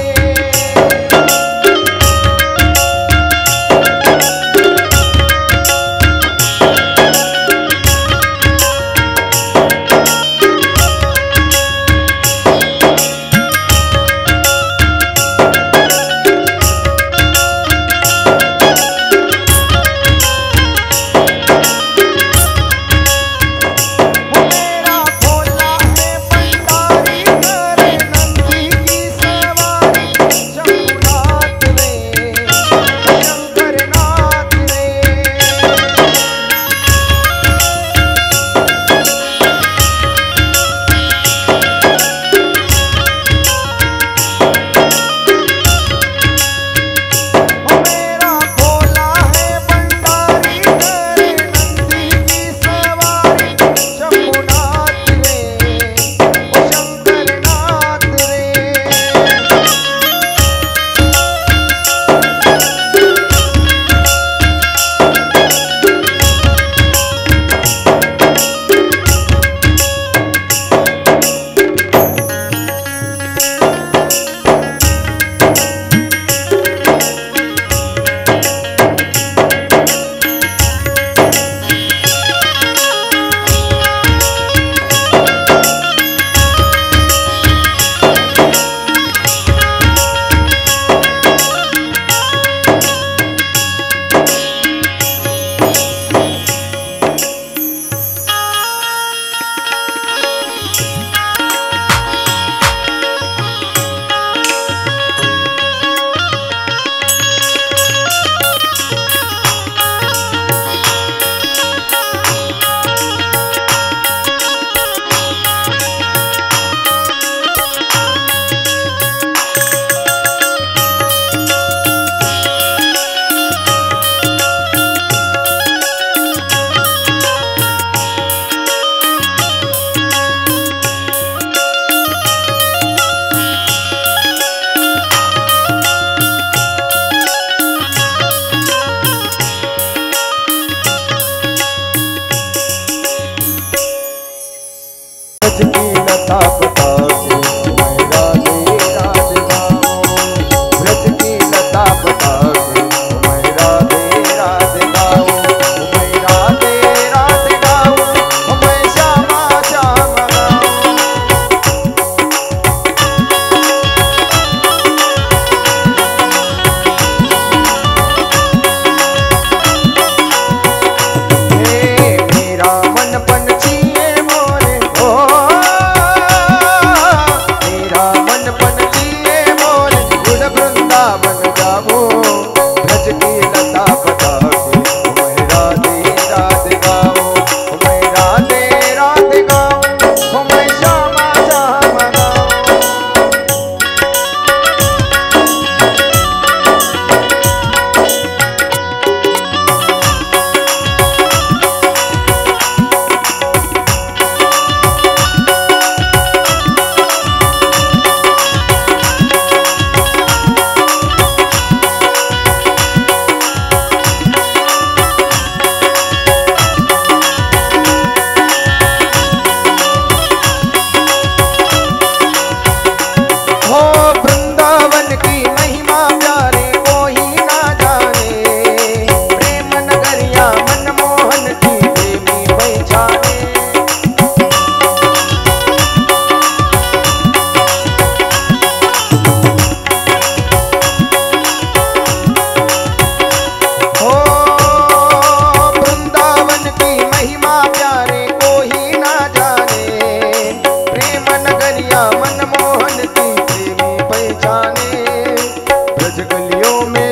ब्रज गलियों में